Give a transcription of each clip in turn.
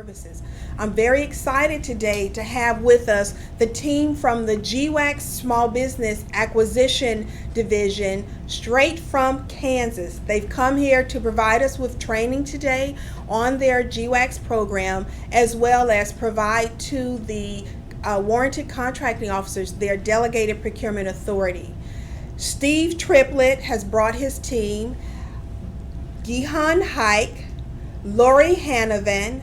Services. I'm very excited today to have with us the team from the GWAC Small Business Acquisition Division straight from Kansas. They've come here to provide us with training today on their GWACs program, as well as provide to the warranted contracting officers their delegated procurement authority. Steve Triplett has brought his team, Gihan Hike, Lori Hanovan,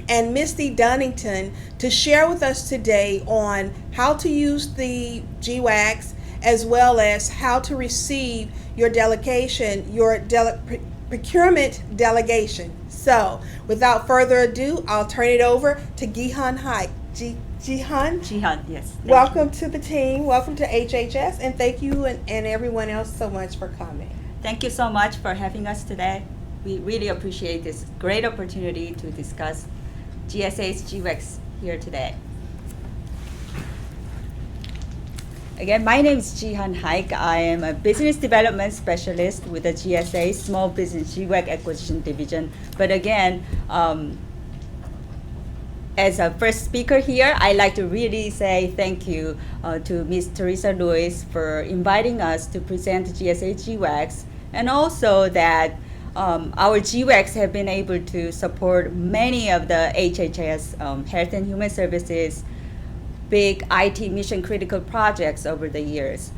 and Misty Dunnington to share with us today on how to use the GWACs, as well as how to receive your delegation, your procurement delegation. So, without further ado, I'll turn it over to Gihan Hike. Gihan? Gihan, yes. Welcome to the team. Welcome to HHS, and thank you and everyone else so much for coming. Thank you so much for having us today. We really appreciate this great opportunity to discuss GSA's GWACs here today. Again, my name is Gihan Hike. I am a business development specialist with the GSA Small Business GWAC Acquisition Division. But again, as a first speaker here, I'd like to really say thank you to Ms. Teresa Lewis for inviting us to present GSA GWACs, and also that our GWACs have been able to support many of the HHS Health and Human Services big IT mission critical projects over the years.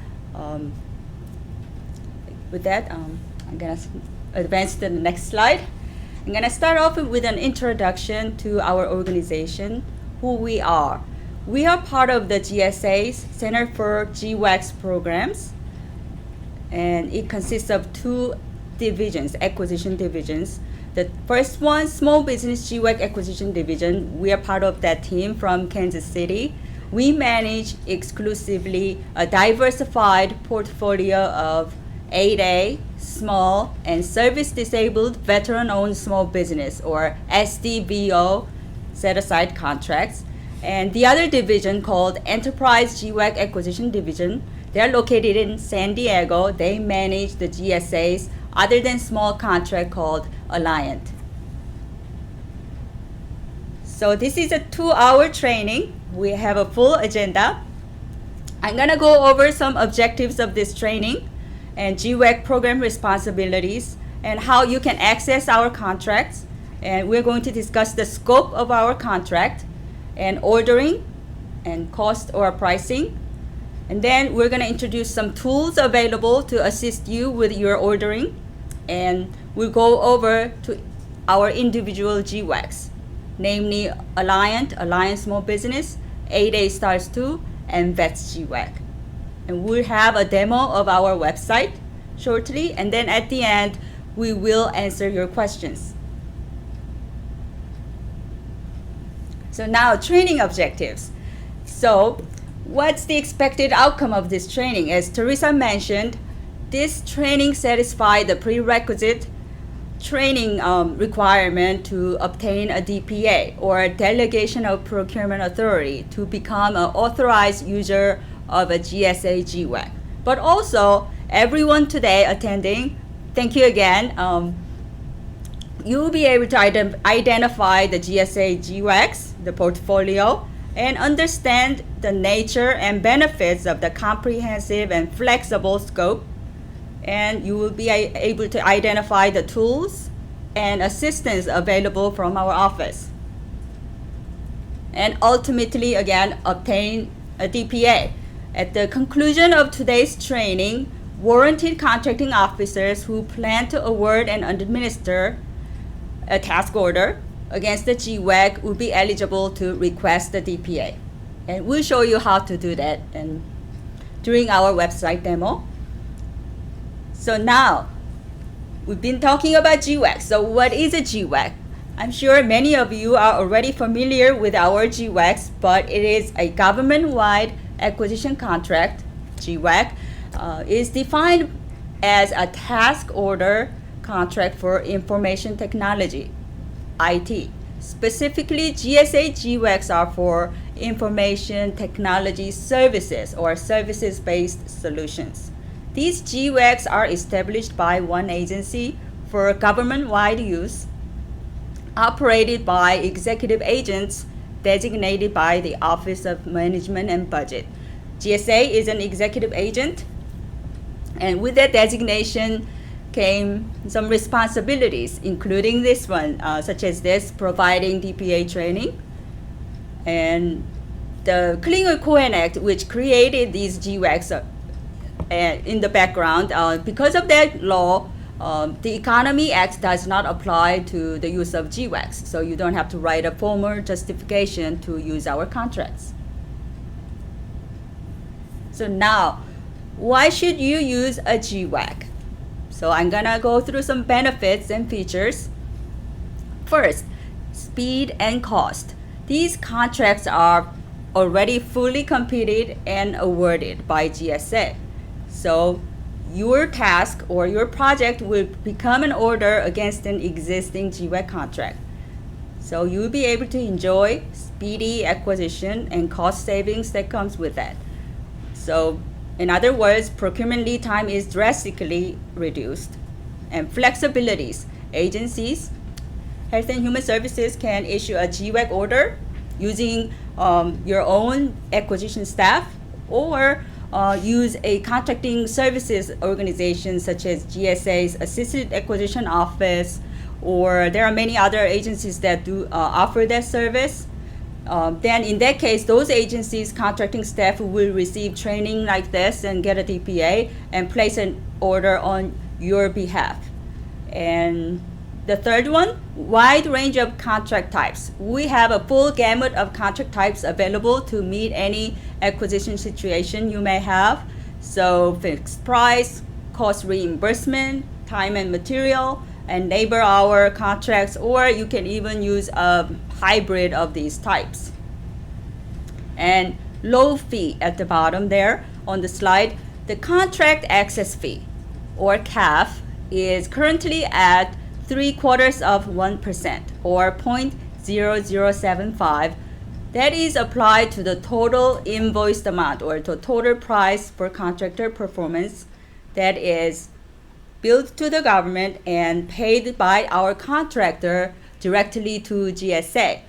With that, I'm going to advance to the next slide. I'm going to start off with an introduction to our organization, who we are. We are part of the GSA's Center for GWACs Programs, and it consists of two divisions, acquisition divisions. The first one, Small Business GWAC Acquisition Division, we are part of that team from Kansas City. We manage exclusively a diversified portfolio of 8A, small, and service-disabled veteran-owned small business, or SDVO, set-aside contracts. And the other division called Enterprise GWAC Acquisition Division, they're located in San Diego. They manage the GSA's other than small contract called Alliant. So this is a 2-hour training. We have a full agenda. I'm gonna go over some objectives of this training and GWAC program responsibilities and how you can access our contracts. And we're going to discuss the scope of our contract and ordering and cost or pricing. And then we're going to introduce some tools available to assist you with your ordering. And we'll go over to our individual GWACs, namely Alliant Small Business, 8A Stars 2, and VETS GWAC. And we'll have a demo of our website shortly, and then at the end, we will answer your questions. So now, training objectives. So what's the expected outcome of this training? As Teresa mentioned, this training satisfies the prerequisite training requirement to obtain a DPA, or a Delegation of Procurement Authority, to become an authorized user of a GSA GWAC. But also, everyone today attending, thank you again. You'll be able to identify the GSA GWACs, the portfolio, and understand the nature and benefits of the comprehensive and flexible scope. And you will be able to identify the tools and assistance available from our office. And ultimately, again, obtain a DPA. At the conclusion of today's training, warranted contracting officers who plan to award and administer a task order against the GWAC will be eligible to request the DPA. And we'll show you how to do that during our website demo. So now, we've been talking about GWAC. So what is a GWAC? I'm sure many of you are already familiar with our GWACs, but it is a government-wide acquisition contract. GWAC is defined as a task order contract for information technology, IT. Specifically, GSA GWACs are for information technology services or services-based solutions. These GWACs are established by one agency for government-wide use. operated by executive agents designated by the Office of Management and Budget. GSA is an executive agent, and with that designation came some responsibilities, including this one, such as this, providing DPA training. And the Clean Air Code Act, which created these GWACs in the background, because of that law, the Economy Act does not apply to the use of GWACs, so you don't have to write a formal justification to use our contracts. So now, why should you use a GWAC? So I'm gonna go through some benefits and features. First, speed and cost. These contracts are already fully competed and awarded by GSA. So your task or your project will become an order against an existing GWAC contract. So you'll be able to enjoy speedy acquisition and cost savings that comes with that. So in other words, procurement lead time is drastically reduced. And flexibilities. Agencies, Health and Human Services can issue a GWAC order using your own acquisition staff, or use a contracting services organization such as GSA's Assisted Acquisition Office, or there are many other agencies that do offer that service. Then in that case, those agencies' contracting staff will receive training like this and get a DPA and place an order on your behalf. And the third one, wide range of contract types. We have a full gamut of contract types available to meet any acquisition situation you may have. So fixed price, cost reimbursement, time and material, and labor hour contracts, or you can even use a hybrid of these types. And low fee at the bottom there on the slide, the contract access fee, or CAF, is currently at 0.75% or 0.0075. That is applied to the total invoiced amount, or the total price for contractor performance that is billed to the government and paid by our contractor directly to GSA,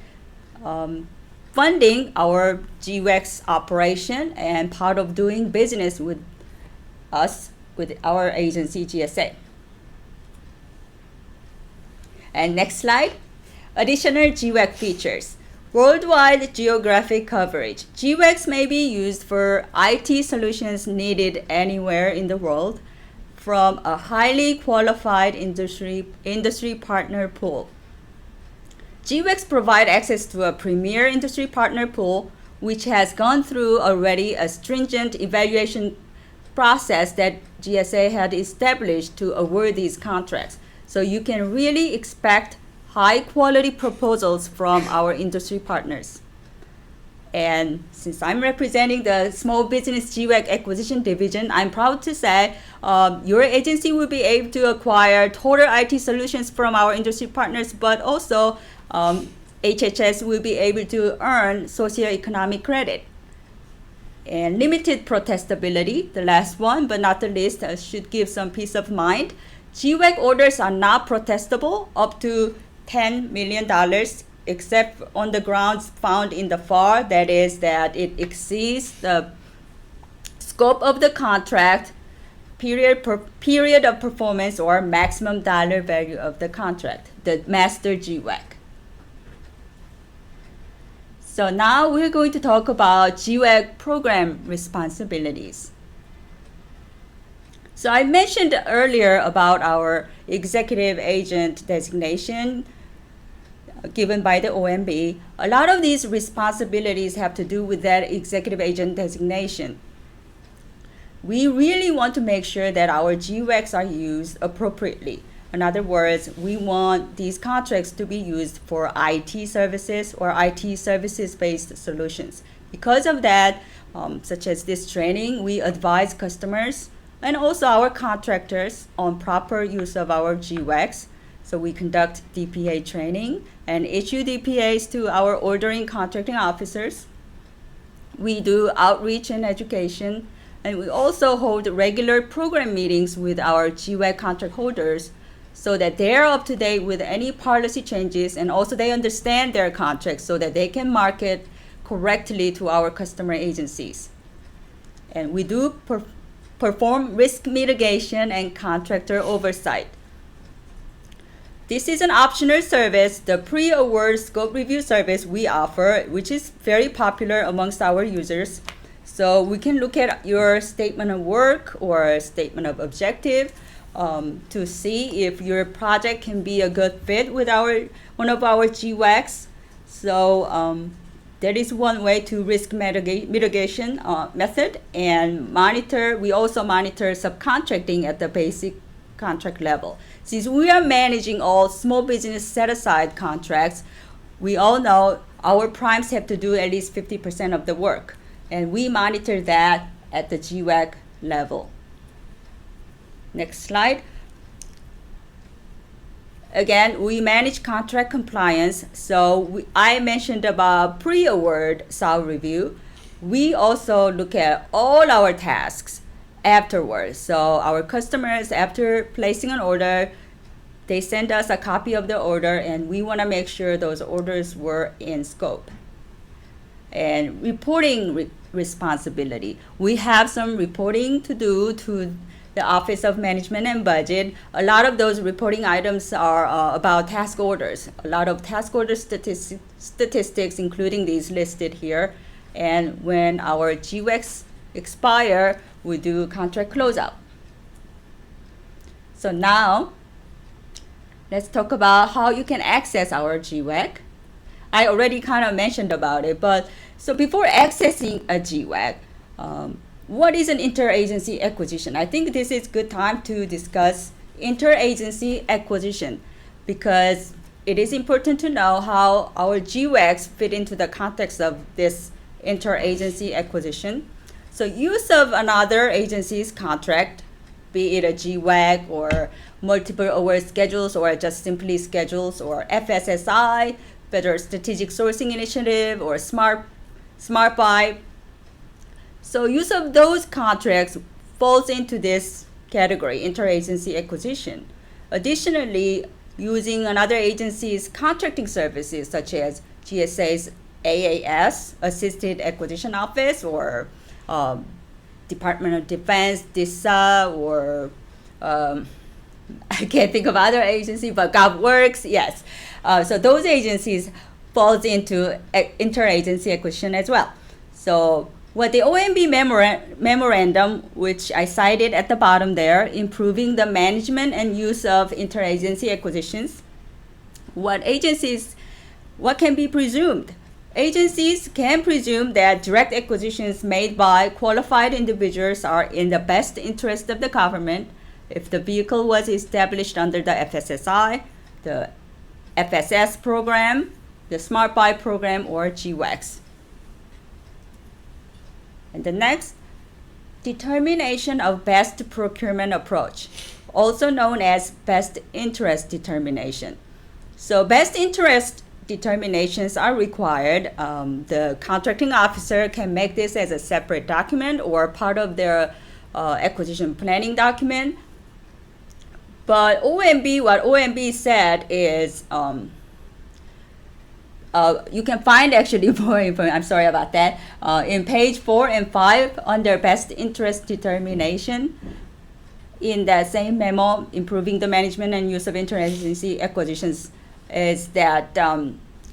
funding our GWAC's operation and part of doing business with us, with our agency GSA. And next slide, additional GWAC features. Worldwide geographic coverage. GWACs may be used for IT solutions needed anywhere in the world from a highly qualified industry partner pool. GWACs provide access to a premier industry partner pool, which has gone through already a stringent evaluation process that GSA had established to award these contracts. So you can really expect high quality proposals from our industry partners. And since I'm representing the Small Business GWAC Acquisition Division, I'm proud to say your agency will be able to acquire total IT solutions from our industry partners, but also HHS will be able to earn socioeconomic credit. And limited protestability, the last one but not the least, should give some peace of mind. GWAC orders are not protestable up to $10 million, except on the grounds found in the FAR, that is that it exceeds the scope of the contract, period of performance, or maximum dollar value of the contract, the master GWAC. So now we're going to talk about GWAC program responsibilities. So I mentioned earlier about our executive agent designation given by the OMB. A lot of these responsibilities have to do with that executive agent designation. We really want to make sure that our GWACs are used appropriately. In other words, we want these contracts to be used for IT services or IT services-based solutions. Because of that, such as this training, we advise customers and also our contractors on proper use of our GWACs. So we conduct DPA training and issue DPAs to our ordering contracting officers. We do outreach and education, and we also hold regular program meetings with our GWAC contract holders so that they're up to date with any policy changes, and also they understand their contracts so that they can market correctly to our customer agencies. And we do perform risk mitigation and contractor oversight. This is an optional service, the pre-award scope review service we offer, which is very popular amongst our users. So we can look at your statement of work or statement of objective to see if your project can be a good fit with one of our GWACs. So that is one way to risk mitigation method, and we also monitor subcontracting at the basic contract level. Since we are managing all small business set-aside contracts, we all know our primes have to do at least 50% of the work, and we monitor that at the GWAC level. Next slide. Again, we manage contract compliance. So I mentioned about pre-award SAL review. We also look at all our tasks afterwards. So our customers, after placing an order, they send us a copy of the order, and we want to make sure those orders were in scope. And reporting responsibility. We have some reporting to do to the Office of Management and Budget. A lot of those reporting items are about task orders. A lot of task order statistics, including these listed here. And when our GWACs expire, we do contract closeout. So now, let's talk about how you can access our GWAC. I already kind of mentioned about it, but so before accessing a GWAC, what is an interagency acquisition? I think this is a good time to discuss interagency acquisition, because it is important to know how our GWACs fit into the context of this interagency acquisition. So use of another agency's contract, be it a GWAC or multiple award schedules or just simply schedules, or FSSI, Federal Strategic Sourcing Initiative, or Smart Buy. So use of those contracts falls into this category, interagency acquisition. Additionally, using another agency's contracting services such as GSA's AAS, Assisted Acquisition Office, or Department of Defense, DISA, or I can't think of other agencies, but GovWorks, yes. So those agencies falls into interagency acquisition as well. So what the OMB memorandum, which I cited at the bottom there, improving the management and use of interagency acquisitions, what can be presumed? Agencies can presume that direct acquisitions made by qualified individuals are in the best interest of the government if the vehicle was established under the FSSI, the FSS program, the Smart Buy program, or GWACs. And the next, determination of best procurement approach, also known as best interest determination. So best interest determinations are required. The contracting officer can make this as a separate document or part of their acquisition planning document. But what OMB said is, you can find actually more information, I'm sorry about that, in page 4 and 5 under best interest determination. In that same memo, improving the management and use of interagency acquisitions, is that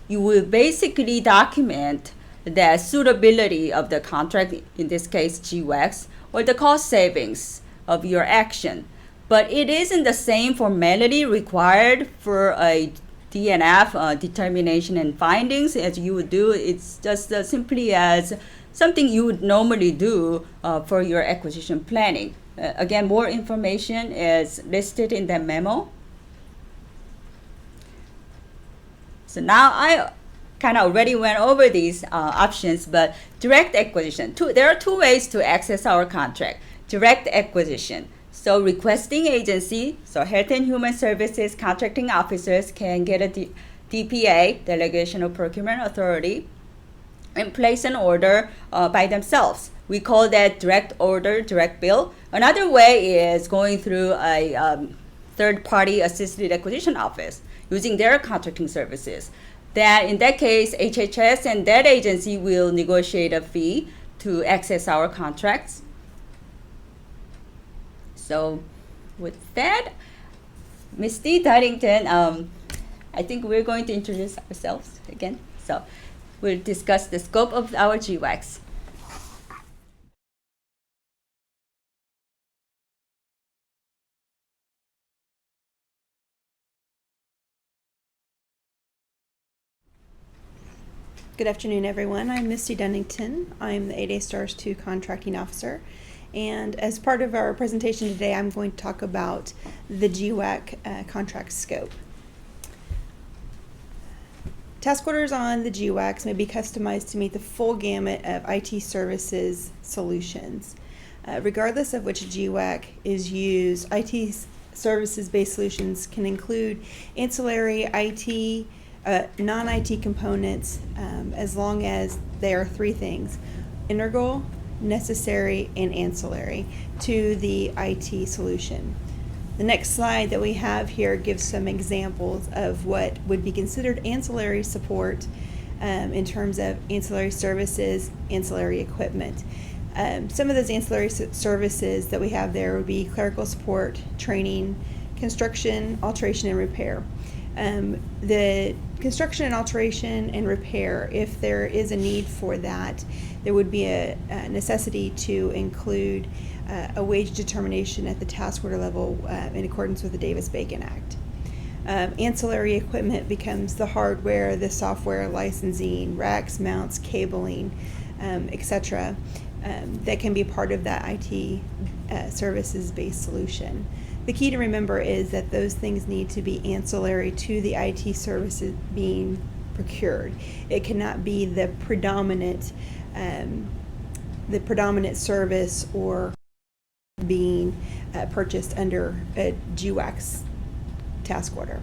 you will basically document the suitability of the contract, in this case GWACs, or the cost savings of your action. But it isn't the same formality required for a DNF determination and findings as you would do. It's just simply as something you would normally do for your acquisition planning. Again, more information is listed in the memo. So now I kind of already went over these options, but direct acquisition. There are two ways to access our contract. Direct acquisition. So requesting agency, so Health and Human Services contracting officers can get a DPA, Delegation of Procurement Authority, and place an order by themselves. We call that direct order, direct bill. Another way is going through a third-party assisted acquisition office using their contracting services. That in that case, HHS and that agency will negotiate a fee to access our contracts. So with that, Misty Darlington, I think we're going to introduce ourselves again. So we'll discuss the scope of our GWACs. Good afternoon, everyone. I'm Misty Dunnington. I'm the 8A Stars 2 Contracting Officer. And as part of our presentation today, I'm going to talk about the GWAC contract scope. Task orders on the GWACs may be customized to meet the full gamut of IT services solutions. Regardless of which GWAC is used, IT services-based solutions can include ancillary IT, non-IT components, as long as they are three things: integral, necessary, and ancillary to the IT solution. The next slide that we have here gives some examples of what would be considered ancillary support in terms of ancillary services, ancillary equipment. Some of those ancillary services that we have there would be clerical support, training, construction, alteration, and repair. The construction and alteration and repair, if there is a need for that, there would be a necessity to include a wage determination at the task order level in accordance with the Davis-Bacon Act. Ancillary equipment becomes the hardware, the software, licensing, racks, mounts, cabling, etc. That can be part of that IT services-based solution. The key to remember is that those things need to be ancillary to the IT services being procured. It cannot be the predominant service or being purchased under a GWAC's task order.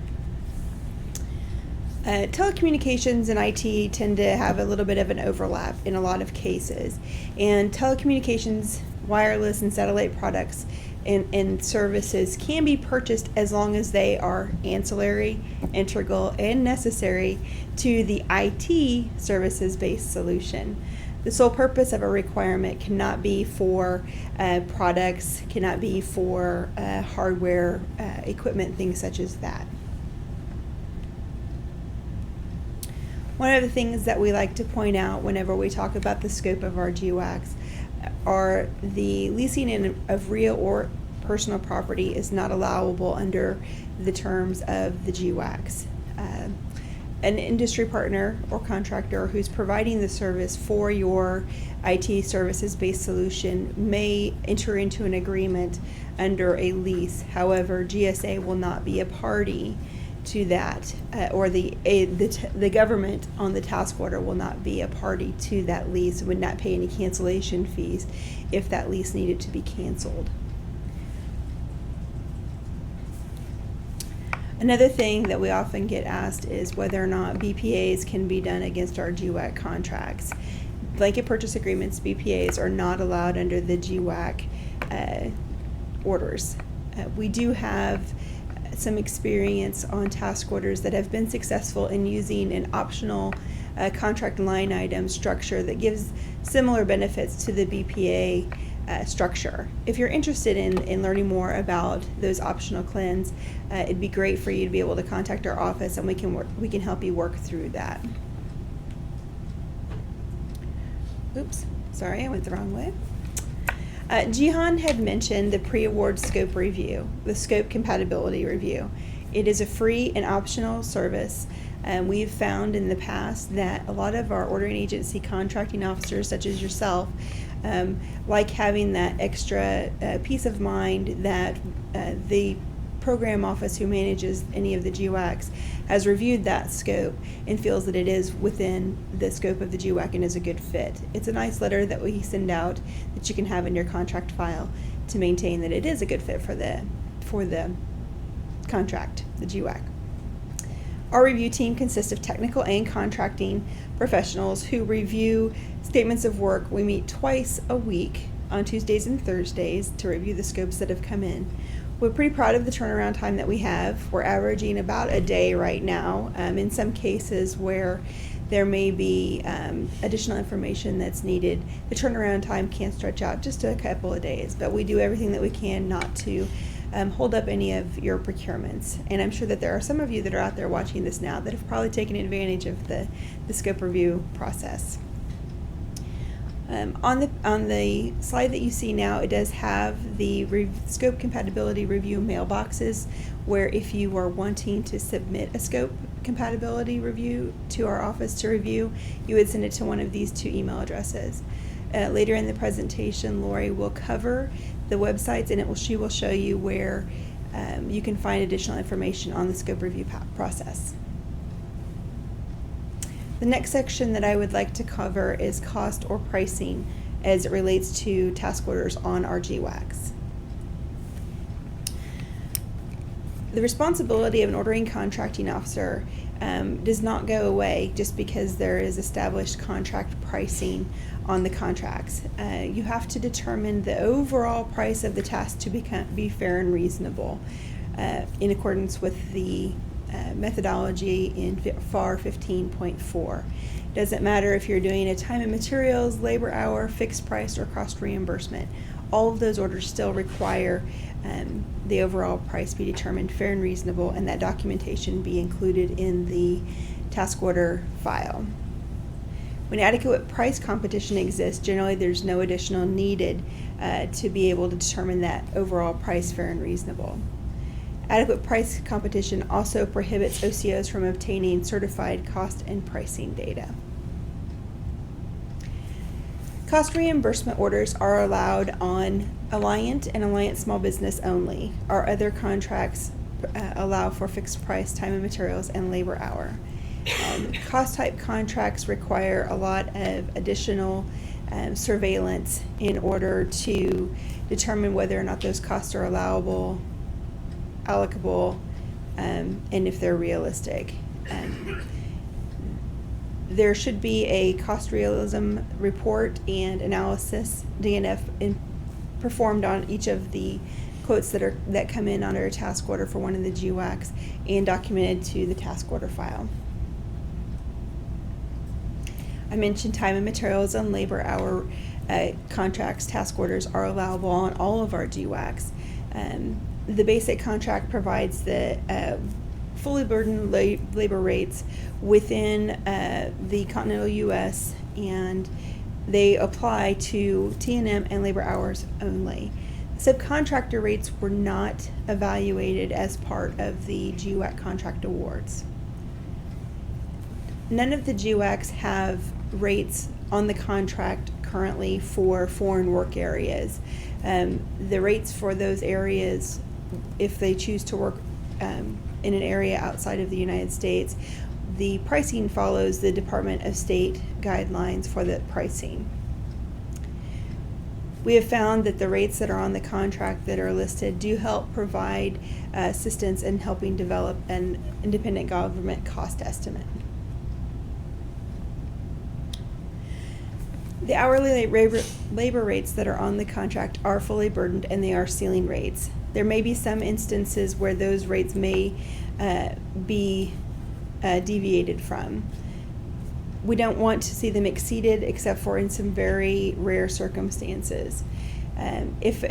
Telecommunications and IT tend to have a little bit of an overlap in a lot of cases, and telecommunications, wireless, and satellite products and services can be purchased as long as they are ancillary, integral, and necessary to the IT services-based solution. The sole purpose of a requirement cannot be for products, cannot be for hardware, equipment, things such as that. One of the things that we like to point out whenever we talk about the scope of our GWACs are the leasing of real or personal property is not allowable under the terms of the GWACs. An industry partner or contractor who's providing the service for your IT services-based solution may enter into an agreement under a lease. However, GSA will not be a party to that, or the government on the task order will not be a party to that lease, would not pay any cancellation fees if that lease needed to be canceled. Another thing that we often get asked is whether or not BPAs can be done against our GWAC contracts. Blanket purchase agreements, BPAs, are not allowed under the GWAC orders. We do have some experience on task orders that have been successful in using an optional contract line item structure that gives similar benefits to the BPA structure. If you're interested in learning more about those optional CLINs, it'd be great for you to be able to contact our office, and we can help you work through that. Oops, sorry, I went the wrong way. Jihan had mentioned the pre-award scope review, the scope compatibility review. It is a free and optional service. We've found in the past that a lot of our ordering agency contracting officers, such as yourself, like having that extra peace of mind that the program office who manages any of the GWACs has reviewed that scope and feels that it is within the scope of the GWAC and is a good fit. It's a nice letter that we send out that you can have in your contract file to maintain that it is a good fit for the contract, the GWAC. Our review team consists of technical and contracting professionals who review statements of work. We meet twice a week on Tuesdays and Thursdays to review the scopes that have come in. We're pretty proud of the turnaround time that we have. We're averaging about a day right now. In some cases where there may be additional information that's needed, the turnaround time can stretch out just to a couple of days, but we do everything that we can not to hold up any of your procurements. And I'm sure that there are some of you that are out there watching this now that have probably taken advantage of the scope review process. On the slide that you see now, it does have the scope compatibility review mailboxes, where if you are wanting to submit a scope compatibility review to our office to review, you would send it to one of these two email addresses. Later in the presentation, Lori will cover the websites, and she will show you where you can find additional information on the scope review process. The next section that I would like to cover is cost or pricing as it relates to task orders on our GWACs. The responsibility of an ordering contracting officer does not go away just because there is established contract pricing on the contracts. You have to determine the overall price of the task to be fair and reasonable in accordance with the methodology in FAR 15.4. Doesn't matter if you're doing a time and materials, labor hour, fixed price, or cost reimbursement. All of those orders still require the overall price be determined fair and reasonable, and that documentation be included in the task order file. When adequate price competition exists, generally there's no additional needed to be able to determine that overall price fair and reasonable. Adequate price competition also prohibits OCOs from obtaining certified cost and pricing data. Cost reimbursement orders are allowed on Alliant and Alliant Small Business only. Our other contracts allow for fixed price, time and materials, and labor hour. Cost type contracts require a lot of additional surveillance in order to determine whether or not those costs are allowable, allocable, and if they're realistic. There should be a cost realism report and analysis, DNF, performed on each of the quotes that come in under a task order for one of the GWACs and documented to the task order file. I mentioned time and materials and labor hour contracts. Task orders are allowable on all of our GWACs. The basic contract provides the fully burdened labor rates within the continental U.S., and they apply to T&M and labor hours only. Subcontractor rates were not evaluated as part of the GWAC contract awards. None of the GWACs have rates on the contract currently for foreign work areas. The rates for those areas, if they choose to work in an area outside of the United States, the pricing follows the Department of State guidelines for the pricing. We have found that the rates that are on the contract that are listed do help provide assistance in helping develop an independent government cost estimate. The hourly labor rates that are on the contract are fully burdened, and they are ceiling rates. There may be some instances where those rates may be deviated from. We don't want to see them exceeded except for in some very rare circumstances. If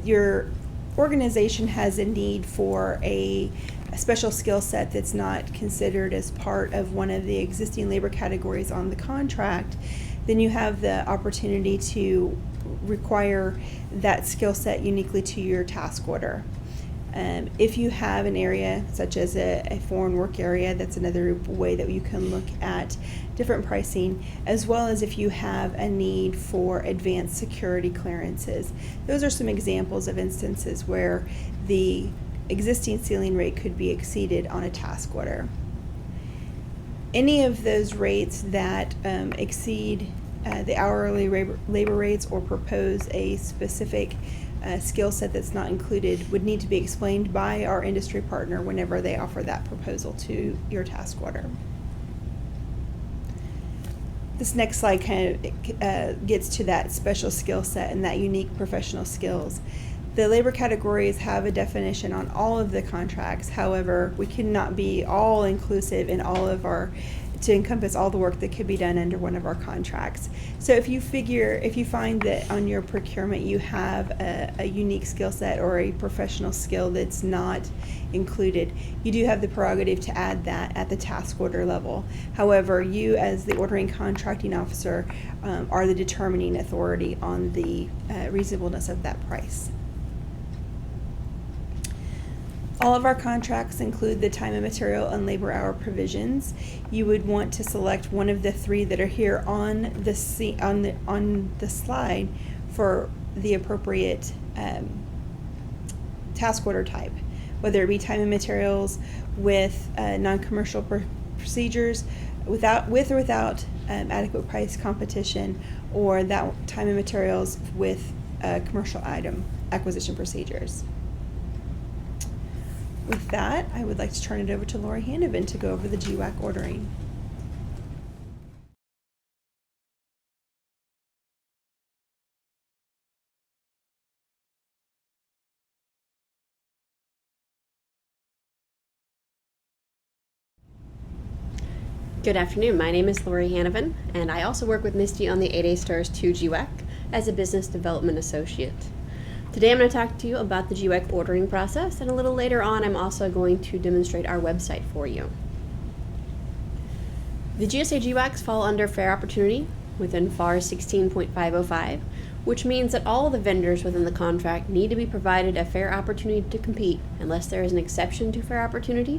your organization has a need for a special skill set that's not considered as part of one of the existing labor categories on the contract, then you have the opportunity to require that skill set uniquely to your task order. If you have an area such as a foreign work area, that's another way that you can look at different pricing, as well as if you have a need for advanced security clearances. Those are some examples of instances where the existing ceiling rate could be exceeded on a task order. Any of those rates that exceed the hourly labor rates or propose a specific skill set that's not included would need to be explained by our industry partner whenever they offer that proposal to your task order. This next slide kind of gets to that special skill set and that unique professional skills. The labor categories have a definition on all of the contracts. However, we cannot be all inclusive in all of our, to encompass all the work that could be done under one of our contracts. So if you find that on your procurement you have a unique skill set or a professional skill that's not included, you do have the prerogative to add that at the task order level. However, you as the ordering contracting officer are the determining authority on the reasonableness of that price. All of our contracts include the time and material and labor hour provisions. You would want to select one of the three that are here on the slide for the appropriate task order type, whether it be time and materials with non-commercial procedures, with or without adequate price competition, or that time and materials with commercial item acquisition procedures. With that, I would like to turn it over to Lori Hanovan to go over the GWAC ordering. Good afternoon. My name is Lori Hanovan, and I also work with Misty on the 8A Stars 2 GWAC as a Business Development Associate. Today I'm going to talk to you about the GWAC ordering process, and a little later on I'm also going to demonstrate our website for you. The GSA GWACs fall under Fair Opportunity within FAR 16.505, which means that all the vendors within the contract need to be provided a fair opportunity to compete unless there is an exception to fair opportunity,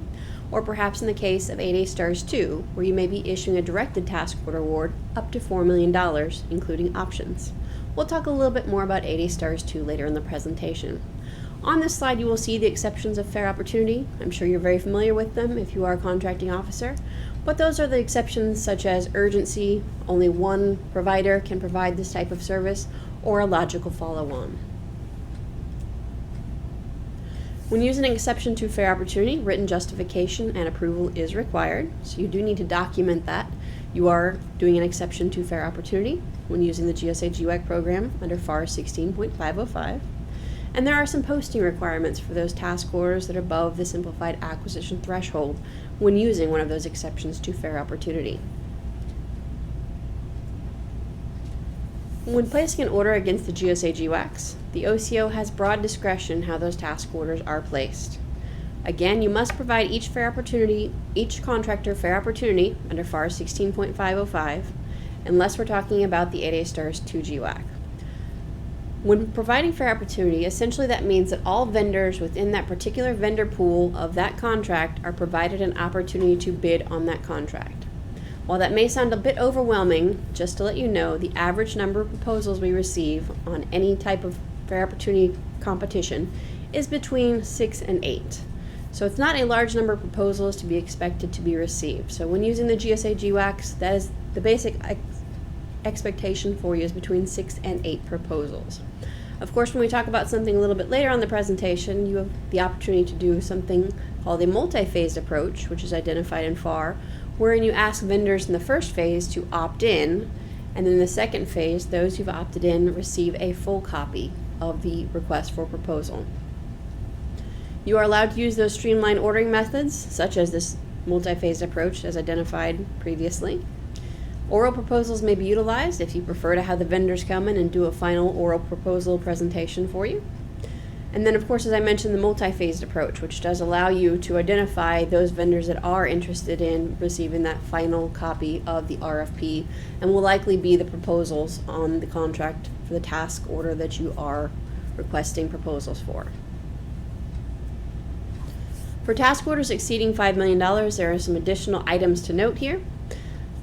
or perhaps in the case of 8A Stars 2, where you may be issuing a directed task order award up to $4 million, including options. We'll talk a little bit more about 8A Stars 2 later in the presentation. On this slide you will see the exceptions of fair opportunity. I'm sure you're very familiar with them if you are a contracting officer, but those are the exceptions such as urgency, only one provider can provide this type of service, or a logical follow-on. When using an exception to fair opportunity, written justification and approval is required, so you do need to document that you are doing an exception to fair opportunity when using the GSA GWAC program under FAR 16.505. And there are some posting requirements for those task orders that are above the simplified acquisition threshold when using one of those exceptions to fair opportunity. When placing an order against the GSA GWACs, the OCO has broad discretion how those task orders are placed. Again, you must provide each contractor fair opportunity under FAR 16.505, unless we're talking about the 8A Stars 2 GWAC. When providing fair opportunity, essentially that means that all vendors within that particular vendor pool of that contract are provided an opportunity to bid on that contract. While that may sound a bit overwhelming, just to let you know, the average number of proposals we receive on any type of fair opportunity competition is between 6 and 8. So it's not a large number of proposals to be expected to be received. So when using the GSA GWACs, that is the basic expectation for you is between 6 and 8 proposals. Of course, when we talk about something a little bit later on the presentation, you have the opportunity to do something called a multi-phased approach, which is identified in FAR, wherein you ask vendors in the first phase to opt in, and then in the second phase, those who've opted in receive a full copy of the request for proposal. You are allowed to use those streamlined ordering methods, such as this multi-phased approach as identified previously. Oral proposals may be utilized if you prefer to have the vendors come in and do a final oral proposal presentation for you. And then, of course, as I mentioned, the multi-phased approach, which does allow you to identify those vendors that are interested in receiving that final copy of the RFP and will likely be the proposals on the contract for the task order that you are requesting proposals for. For task orders exceeding $5 million, there are some additional items to note here.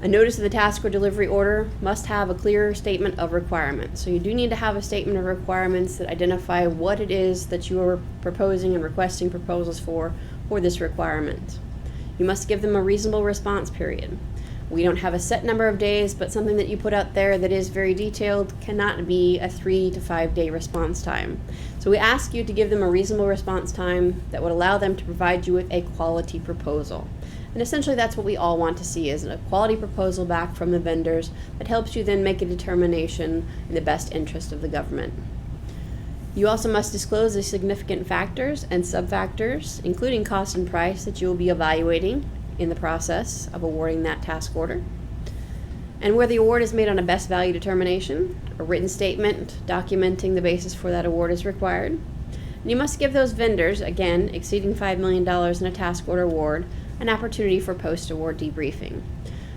A notice of the task or delivery order must have a clear statement of requirements. So you do need to have a statement of requirements that identify what it is that you are proposing and requesting proposals for this requirement. You must give them a reasonable response period. We don't have a set number of days, but something that you put out there that is very detailed cannot be a 3 to 5 day response time. So we ask you to give them a reasonable response time that would allow them to provide you with a quality proposal. And essentially that's what we all want to see, is a quality proposal back from the vendors that helps you then make a determination in the best interest of the government. You also must disclose the significant factors and sub-factors, including cost and price, that you will be evaluating in the process of awarding that task order. And where the award is made on a best value determination, a written statement documenting the basis for that award is required. And you must give those vendors, again, exceeding $5 million in a task order award, an opportunity for post-award debriefing.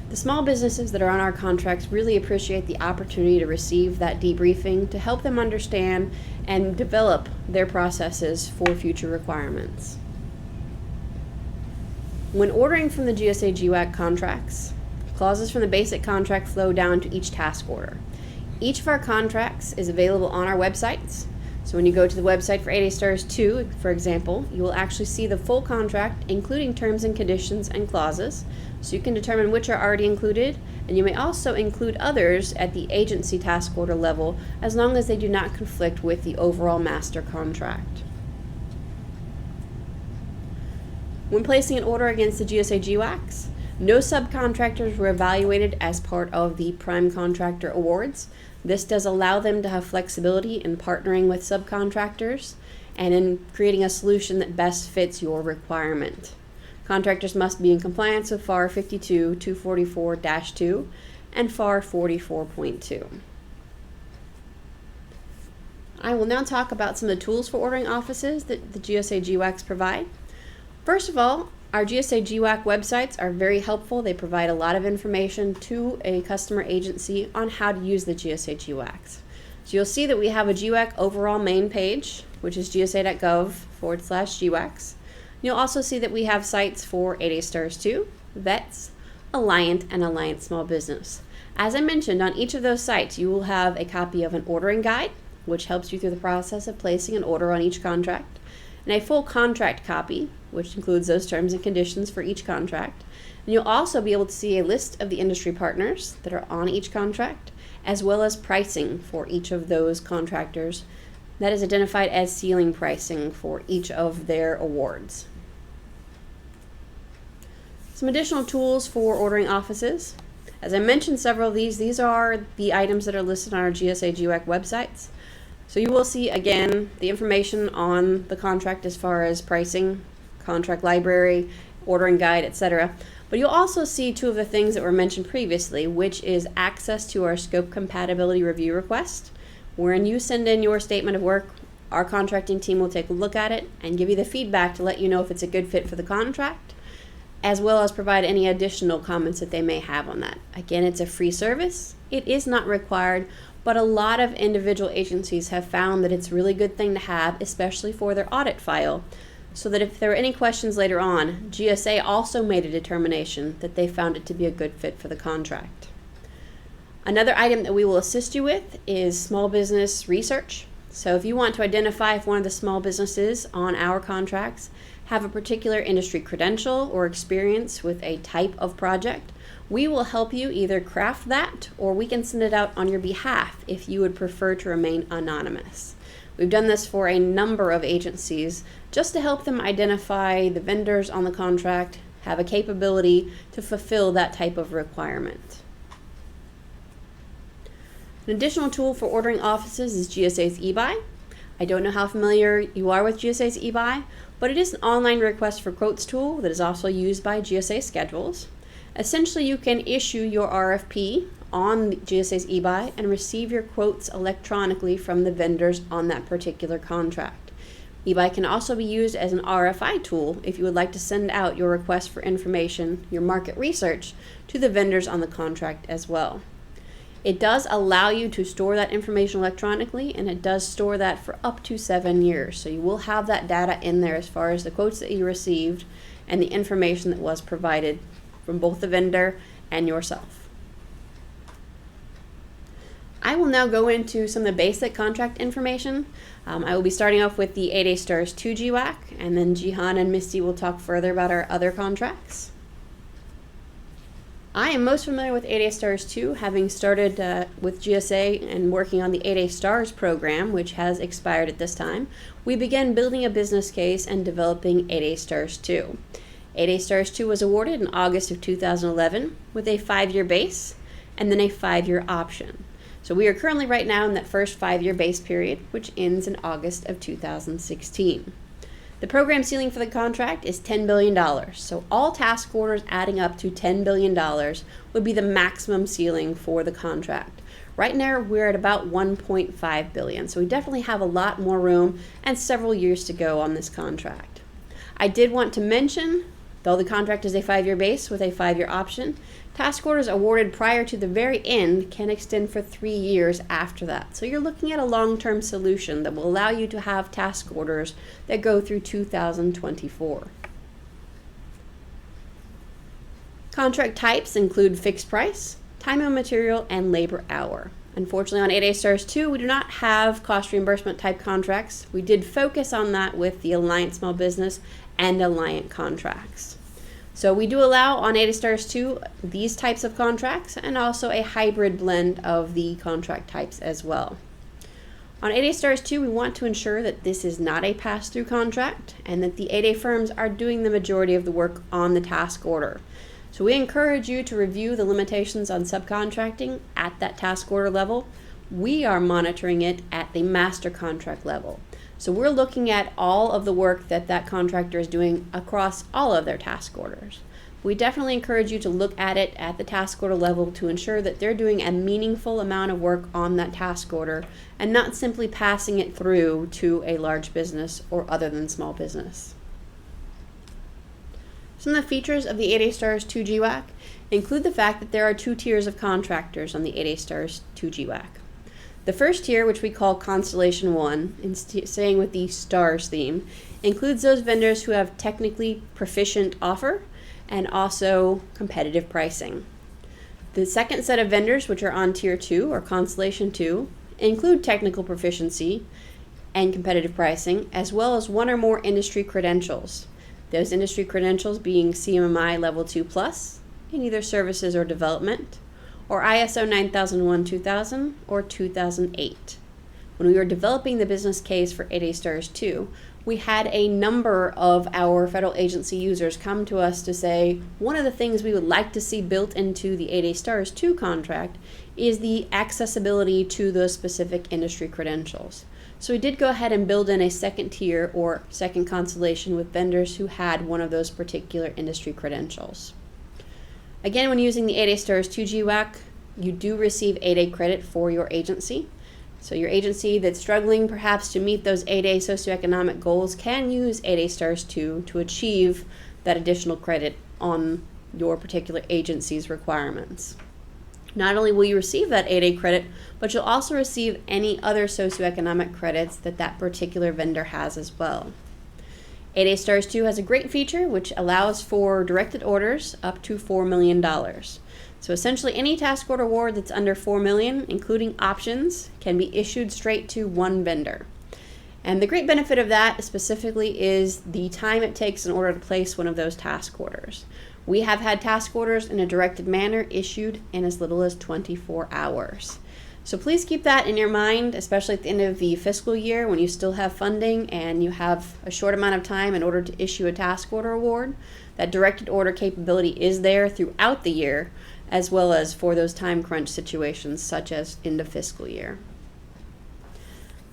The small businesses that are on our contracts really appreciate the opportunity to receive that debriefing to help them understand and develop their processes for future requirements. When ordering from the GSA GWAC contracts, clauses from the basic contract flow down to each task order. Each of our contracts is available on our websites. So when you go to the website for 8A Stars 2, for example, you will actually see the full contract, including terms and conditions and clauses, so you can determine which are already included, and you may also include others at the agency task order level, as long as they do not conflict with the overall master contract. When placing an order against the GSA GWACs, no subcontractors were evaluated as part of the prime contractor awards. This does allow them to have flexibility in partnering with subcontractors and in creating a solution that best fits your requirement. Contractors must be in compliance with FAR 52-244-2 and FAR 44.2. I will now talk about some of the tools for ordering offices that the GSA GWACs provide. First of all, our GSA GWAC websites are very helpful. They provide a lot of information to a customer agency on how to use the GSA GWACs. So you'll see that we have a GWAC overall main page, which is gsa.gov/GWACs. You'll also see that we have sites for 8A Stars 2, Vets, Alliant, and Alliant Small Business. As I mentioned, on each of those sites, you will have a copy of an ordering guide, which helps you through the process of placing an order on each contract, and a full contract copy, which includes those terms and conditions for each contract. And you'll also be able to see a list of the industry partners that are on each contract, as well as pricing for each of those contractors. That is identified as ceiling pricing for each of their awards. Some additional tools for ordering offices. As I mentioned, several of these are the items that are listed on our GSA GWAC websites. So you will see, again, the information on the contract as far as pricing, contract library, ordering guide, etc. But you'll also see two of the things that were mentioned previously, which is access to our scope compatibility review request. When you send in your statement of work, our contracting team will take a look at it and give you the feedback to let you know if it's a good fit for the contract, as well as provide any additional comments that they may have on that. Again, it's a free service. It is not required, but a lot of individual agencies have found that it's a really good thing to have, especially for their audit file, so that if there are any questions later on, GSA also made a determination that they found it to be a good fit for the contract. Another item that we will assist you with is small business research. So if you want to identify if one of the small businesses on our contracts have a particular industry credential or experience with a type of project, we will help you either craft that, or we can send it out on your behalf if you would prefer to remain anonymous. We've done this for a number of agencies just to help them identify the vendors on the contract, have a capability to fulfill that type of requirement. An additional tool for ordering offices is GSA's eBuy. I don't know how familiar you are with GSA's eBuy, but it is an online request for quotes tool that is also used by GSA schedules. Essentially, you can issue your RFP on GSA's eBuy and receive your quotes electronically from the vendors on that particular contract. eBuy can also be used as an RFI tool if you would like to send out your request for information, your market research, to the vendors on the contract as well. It does allow you to store that information electronically, and it does store that for up to 7 years. So you will have that data in there as far as the quotes that you received and the information that was provided from both the vendor and yourself. I will now go into some of the basic contract information. I will be starting off with the 8A Stars 2 GWAC, and then Jihan and Misty will talk further about our other contracts. I am most familiar with 8A Stars 2, having started with GSA and working on the 8A Stars program, which has expired at this time. We began building a business case and developing 8A Stars 2. 8A Stars 2 was awarded in August of 2011 with a 5-year base and then a 5-year option. So So we are currently right now in that first 5-year base period, which ends in August of 2016. The program ceiling for the contract is $10 billion. So all task orders adding up to $10 billion would be the maximum ceiling for the contract. Right now, we're at about $1.5 billion. So we definitely have a lot more room and several years to go on this contract. I did want to mention, though the contract is a 5-year base with a 5-year option, task orders awarded prior to the very end can extend for 3 years after that. So you're looking at a long-term solution that will allow you to have task orders that go through 2024. Contract types include fixed price, time and material, and labor hour. Unfortunately, on 8A Stars 2, we do not have cost reimbursement type contracts. We did focus on that with the Alliant Small Business and Alliant contracts. So we do allow on 8A Stars 2 these types of contracts and also a hybrid blend of the contract types as well. On 8A Stars 2, we want to ensure that this is not a pass-through contract and that the 8A firms are doing the majority of the work on the task order. So we encourage you to review the limitations on subcontracting at that task order level. We are monitoring it at the master contract level. So we're looking at all of the work that that contractor is doing across all of their task orders. We definitely encourage you to look at it at the task order level to ensure that they're doing a meaningful amount of work on that task order and not simply passing it through to a large business or other than small business. Some of the features of the 8A Stars 2 GWAC include the fact that there are 2 tiers of contractors on the 8A Stars 2 GWAC. The first tier, which we call Constellation 1, staying with the STARS theme, includes those vendors who have technically proficient offer and also competitive pricing. The second set of vendors, which are on Tier 2 or Constellation 2, include technical proficiency and competitive pricing, as well as 1 or more industry credentials. Those industry credentials being CMMI Level 2+ in either services or development, or ISO 9001-2000 or 2008. When we were developing the business case for 8A Stars 2, we had a number of our federal agency users come to us to say, one of the things we would like to see built into the 8A Stars 2 contract is the accessibility to those specific industry credentials. So we did go ahead and build in a second tier or second constellation with vendors who had one of those particular industry credentials. Again, when using the 8A Stars 2 GWAC, you do receive 8A credit for your agency. So your agency that's struggling perhaps to meet those 8A socioeconomic goals can use 8A Stars 2 to achieve that additional credit on your particular agency's requirements. Not only will you receive that 8A credit, but you'll also receive any other socioeconomic credits that that particular vendor has as well. 8A Stars 2 has a great feature which allows for directed orders up to $4 million. So essentially any task order award that's under $4 million, including options, can be issued straight to one vendor. And the great benefit of that specifically is the time it takes in order to place one of those task orders. We have had task orders in a directed manner issued in as little as 24 hours. So please keep that in your mind, especially at the end of the fiscal year when you still have funding and you have a short amount of time in order to issue a task order award. That directed order capability is there throughout the year, as well as for those time crunch situations such as end of fiscal year.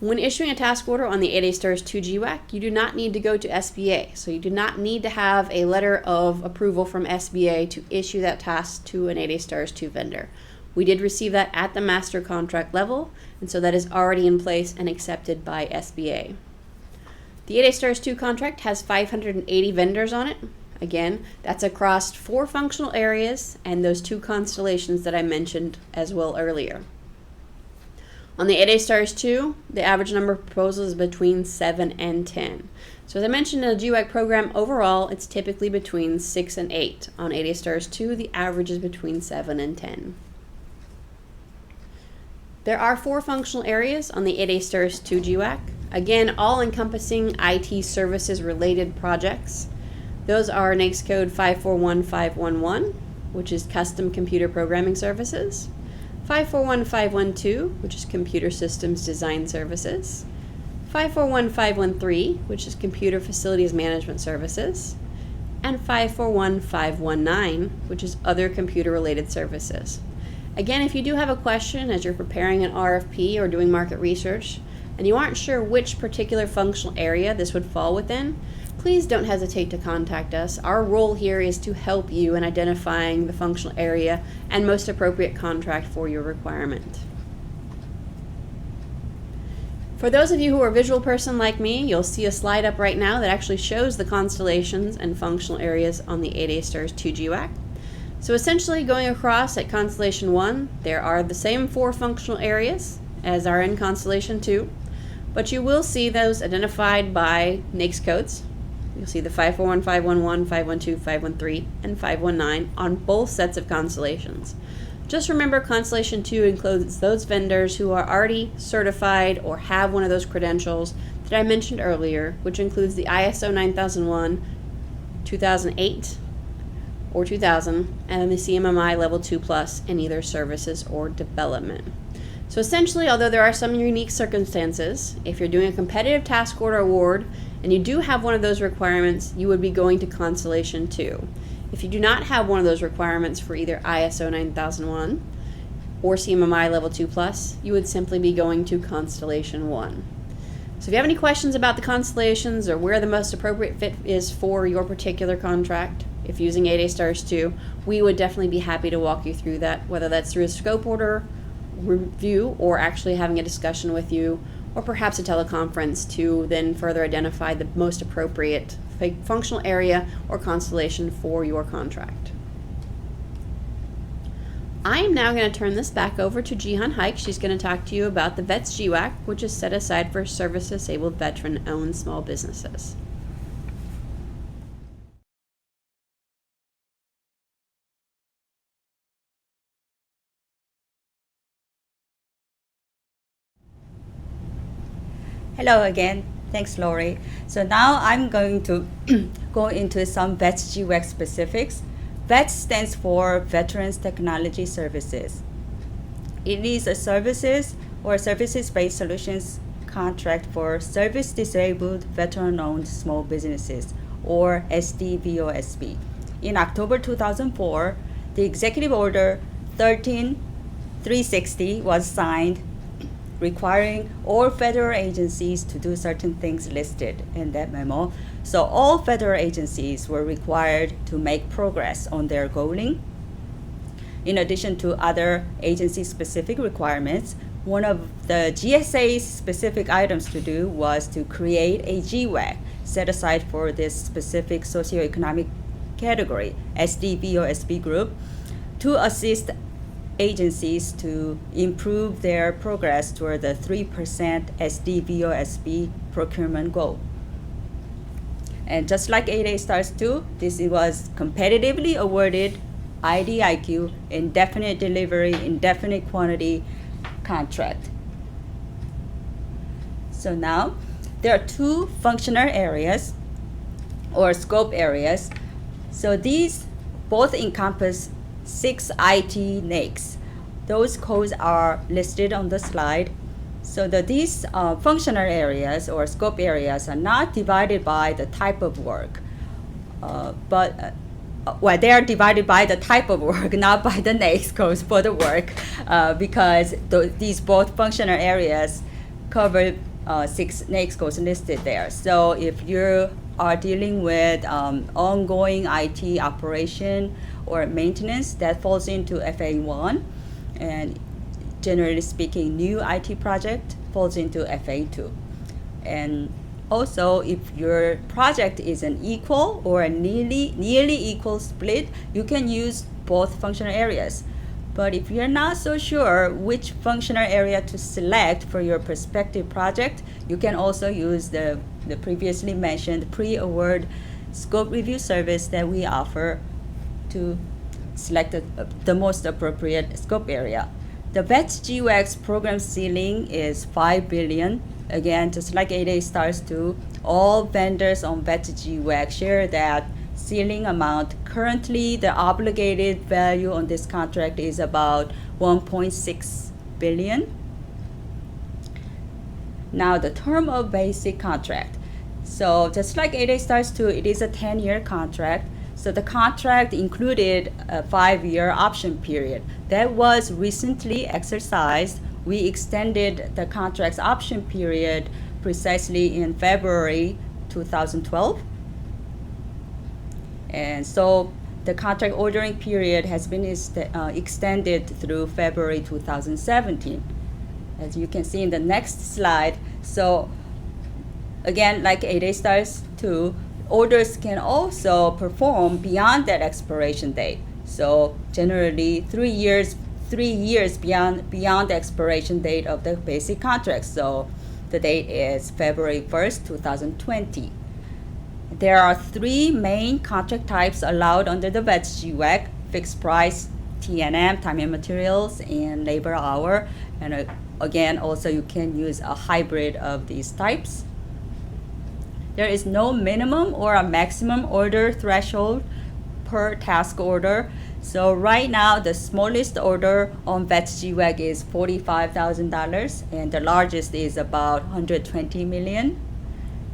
When issuing a task order on the 8A Stars 2 GWAC, you do not need to go to SBA. So you do not need to have a letter of approval from SBA to issue that task to an 8A Stars 2 vendor. We did receive that at the master contract level, and so that is already in place and accepted by SBA. The 8A Stars 2 contract has 580 vendors on it. Again, that's across 4 functional areas and those 2 constellations that I mentioned as well earlier. On the 8A Stars 2, the average number of proposals is between 7 and 10. So as I mentioned in the GWAC program, overall, it's typically between 6 and 8. On 8A Stars 2, the average is between 7 and 10. There are 4 functional areas on the 8A Stars 2 GWAC. Again, all encompassing IT services related projects. Those are NAICS code 541511, which is custom computer programming services. 541512, which is computer systems design services. 541513, which is computer facilities management services. And 541519, which is other computer related services. Again, if you do have a question as you're preparing an RFP or doing market research, and you aren't sure which particular functional area this would fall within, please don't hesitate to contact us. Our role here is to help you in identifying the functional area and most appropriate contract for your requirement. For those of you who are a visual person like me, you'll see a slide up right now that actually shows the constellations and functional areas on the 8A Stars 2 GWAC. So essentially, going across at Constellation 1, there are the same 4 functional areas as are in Constellation 2, but you will see those identified by NAICS codes. You'll see the 541, 511, 512, 513, and 519 on both sets of constellations. Just remember, Constellation 2 includes those vendors who are already certified or have one of those credentials that I mentioned earlier, which includes the ISO 9001, 2008, or 2000, and the CMMI Level 2+ in either services or development. So essentially, although there are some unique circumstances, if you're doing a competitive task order award and you do have one of those requirements, you would be going to Constellation 2. If you do not have one of those requirements for either ISO 9001 or CMMI Level 2+, you would simply be going to Constellation 1. So if you have any questions about the constellations or where the most appropriate fit is for your particular contract, if using 8A Stars 2, we would definitely be happy to walk you through that, whether that's through a scope order review or actually having a discussion with you, or perhaps a teleconference to then further identify the most appropriate functional area or constellation for your contract. I am now going to turn this back over to Jihan Hike. She's going to talk to you about the VETS GWAC, which is set aside for service-disabled veteran-owned small businesses. Hello again. Thanks, Lori. So now I'm going to go into some VETS GWAC specifics. VETS stands for Veterans Technology Services. It is a services or services-based solutions contract for service-disabled veteran-owned small businesses, or SDVOSB. In October 2004, the Executive Order 13360 was signed, requiring all federal agencies to do certain things listed in that memo. So all federal agencies were required to make progress on their goaling. In addition to other agency-specific requirements, one of the GSA's specific items to do was to create a GWAC set aside for this specific socioeconomic category, SDVOSB group, to assist agencies to improve their progress toward the 3% SDVOSB procurement goal. And just like 8A Stars 2, this was competitively awarded IDIQ, indefinite delivery, indefinite quantity contract. So now there are 2 functional areas or scope areas. So these both encompass 6 IT NAICS. Those codes are listed on the slide. So these functional areas or scope areas are not divided by the type of work, well, they are divided by the type of work, not by the NAICS codes for the work, because these both functional areas cover 6 NAICS codes listed there. So if you are dealing with ongoing IT operation or maintenance, that falls into FA1, and generally speaking, new IT project falls into FA2. And also, if your project is an equal or a nearly equal split, you can use both functional areas. But if you're not so sure which functional area to select for your prospective project, you can also use the previously mentioned pre-award scope review service that we offer to select the most appropriate scope area. The VETS GWACs program ceiling is $5 billion. Again, just like 8A Stars 2, all vendors on VETS GWAC share that ceiling amount. Currently, the obligated value on this contract is about $1.6 billion. Now, the term of basic contract. So just like 8A Stars 2, it is a 10-year contract. So the contract included a 5-year option period. That was recently exercised. We extended the contract's option period precisely in February 2012. And so the contract ordering period has been extended through February 2017. As you can see in the next slide. So again, like 8A Stars 2, orders can also perform beyond that expiration date. So generally 3 years beyond the expiration date of the basic contract. So the date is February 1st, 2020. There are 3 main contract types allowed under the GWACs GWAC: fixed price, T&M, time and materials, and labor hour. And again, also you can use a hybrid of these types. There is no minimum or a maximum order threshold per task order. So right now, the smallest order on GWACs GWAC is $45,000, and the largest is about $120 million.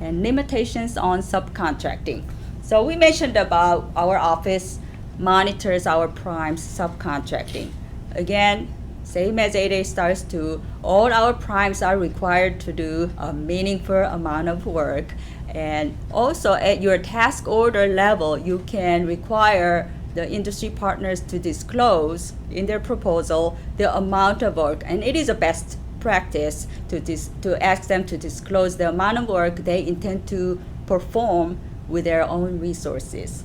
And limitations on subcontracting. So we mentioned about our office monitors our primes subcontracting. Again, same as 8A Stars 2, all our primes are required to do a meaningful amount of work. And also at your task order level, you can require the industry partners to disclose in their proposal the amount of work. And it is a best practice to ask them to disclose the amount of work they intend to perform with their own resources.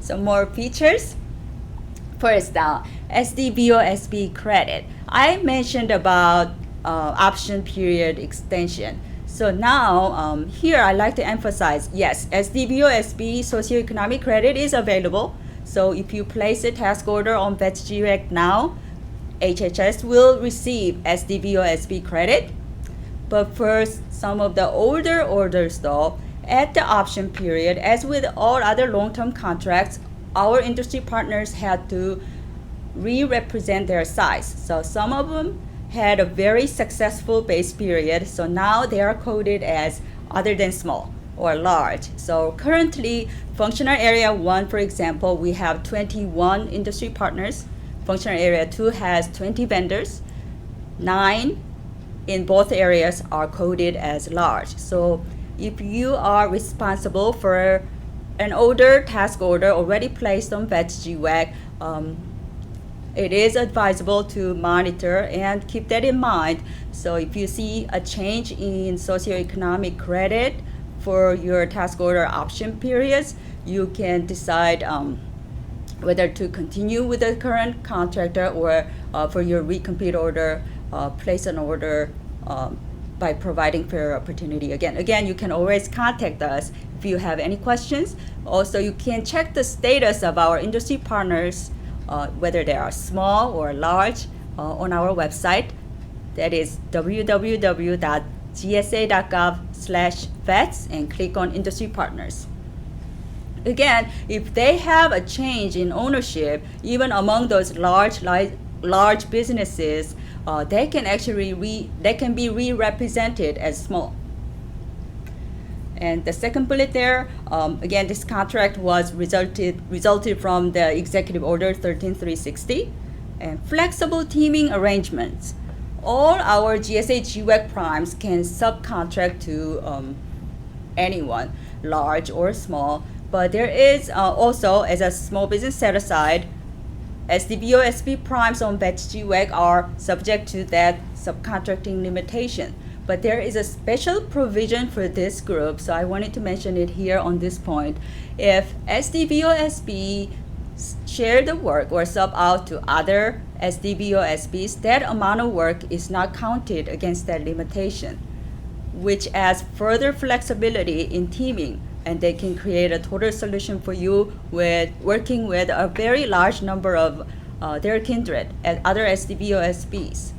Some more features. First, SDVOSB credit. I mentioned about option period extension. So now here I'd like to emphasize, yes, SDVOSB socioeconomic credit is available. So if you place a task order on GWACs GWAC now, HHS will receive SDVOSB credit. But for some of the older orders though, at the option period, as with all other long-term contracts, our industry partners had to re-represent their size. So some of them had a very successful base period, so now they are coded as other than small or large. So currently, Functional Area 1, for example, we have 21 industry partners. Functional Area 2 has 20 vendors. 9 in both areas are coded as large. So if you are responsible for an older task order already placed on GWACs GWAC, it is advisable to monitor and keep that in mind. So if you see a change in socioeconomic credit for your task order option periods, you can decide whether to continue with the current contractor or for your recompete order, place an order by providing fair opportunity. Again, you can always contact us if you have any questions. Also, you can check the status of our industry partners, whether they are small or large, on our website. That is www.gsa.gov/vets and click on industry partners. Again, if they have a change in ownership, even among those large businesses, they can actually be re-represented as small. And the second bullet there, again, this contract was resulted from the Executive Order 13360, and flexible teaming arrangements. All our GSA GWAC primes can subcontract to anyone, large or small. But there is also, as a small business set aside, SDVOSB primes on GWACs GWAC are subject to that subcontracting limitation. But there is a special provision for this group, so I wanted to mention it here on this point. If SDVOSB share the work or sub out to other SDVOSBs, that amount of work is not counted against that limitation, which adds further flexibility in teaming, and they can create a total solution for you with working with a very large number of their kindred and other SDVOSBs.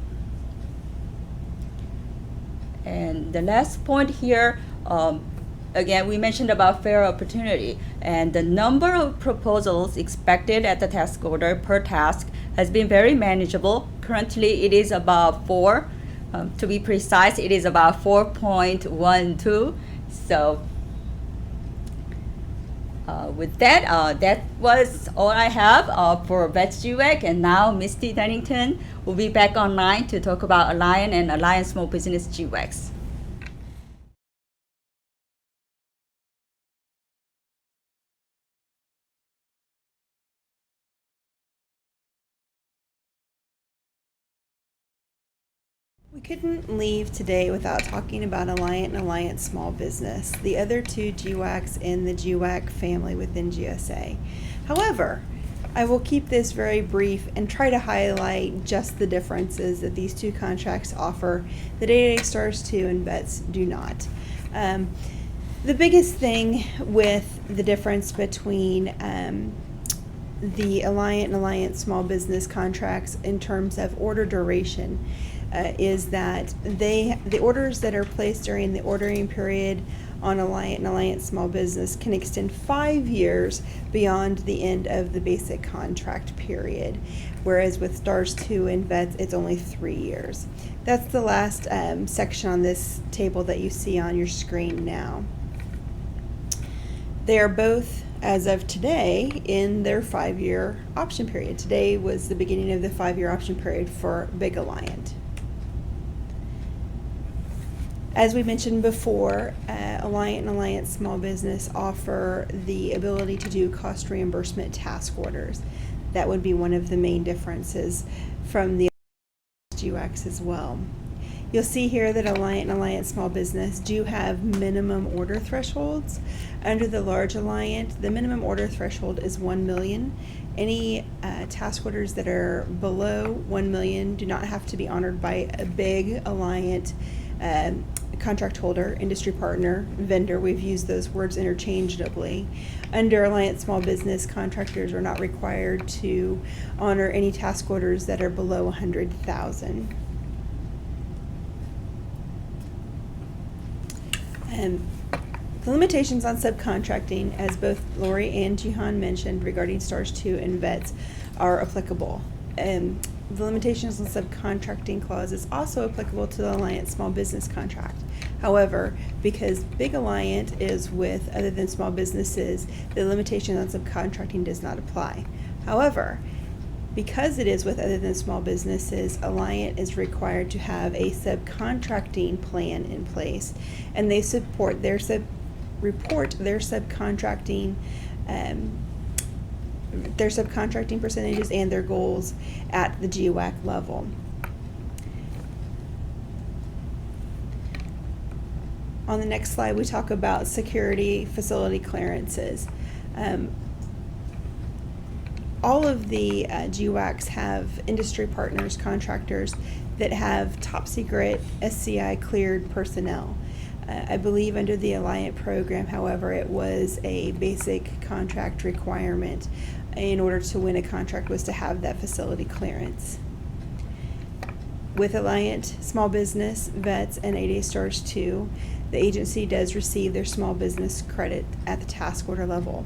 And the last point here, again, we mentioned about fair opportunity, and the number of proposals expected at the task order per task has been very manageable. Currently, it is about 4. To be precise, it is about 4.12. So With that, that was all I have for VETS GWAC, and now Misty Dunnington will be back online to talk about Alliant and Alliant Small Business GWACs. We couldn't leave today without talking about Alliant and Alliant Small Business, the other two GWACs in the GWAC family within GSA. However, I will keep this very brief and try to highlight just the differences that these two contracts offer that 8A Stars 2 and VETS do not. The biggest thing with the difference between the Alliant and Alliant Small Business contracts in terms of order duration is that the orders that are placed during the ordering period on Alliant and Alliant Small Business can extend 5 years beyond the end of the basic contract period, whereas with Stars 2 and VETS, it's only 3 years. That's the last section on this table that you see on your screen now. They are both, as of today, in their 5-year option period. Today was the beginning of the 5-year option period for Big Alliant. As we mentioned before, Alliant and Alliant Small Business offer the ability to do cost reimbursement task orders. That would be one of the main differences from the GWACs as well. You'll see here that Alliant and Alliant Small Business do have minimum order thresholds. Under the large Alliant, the minimum order threshold is 1 million. Any task orders that are below 1 million do not have to be honored by a big Alliant contract holder, industry partner, vendor. We've used those words interchangeably. Under Alliant Small Business, contractors are not required to honor any task orders that are below 100,000. The limitations on subcontracting, as both Lori and Jihan mentioned regarding Stars 2 and VETS, are applicable. The limitations on subcontracting clause is also applicable to the Alliant Small Business contract. However, because Big Alliant is with other than small businesses, the limitation on subcontracting does not apply. However, because it is with other than small businesses, Alliant is required to have a subcontracting plan in place, and they report their subcontracting percentages and their goals at the GWAC level. On the next slide, we talk about security facility clearances. All of the GWACs have industry partners, contractors that have top secret SCI cleared personnel. I believe under the Alliant program, however, it was a basic contract requirement in order to win a contract was to have that facility clearance. With Alliant Small Business, VETS, and 8A Stars 2, the agency does receive their small business credit at the task order level.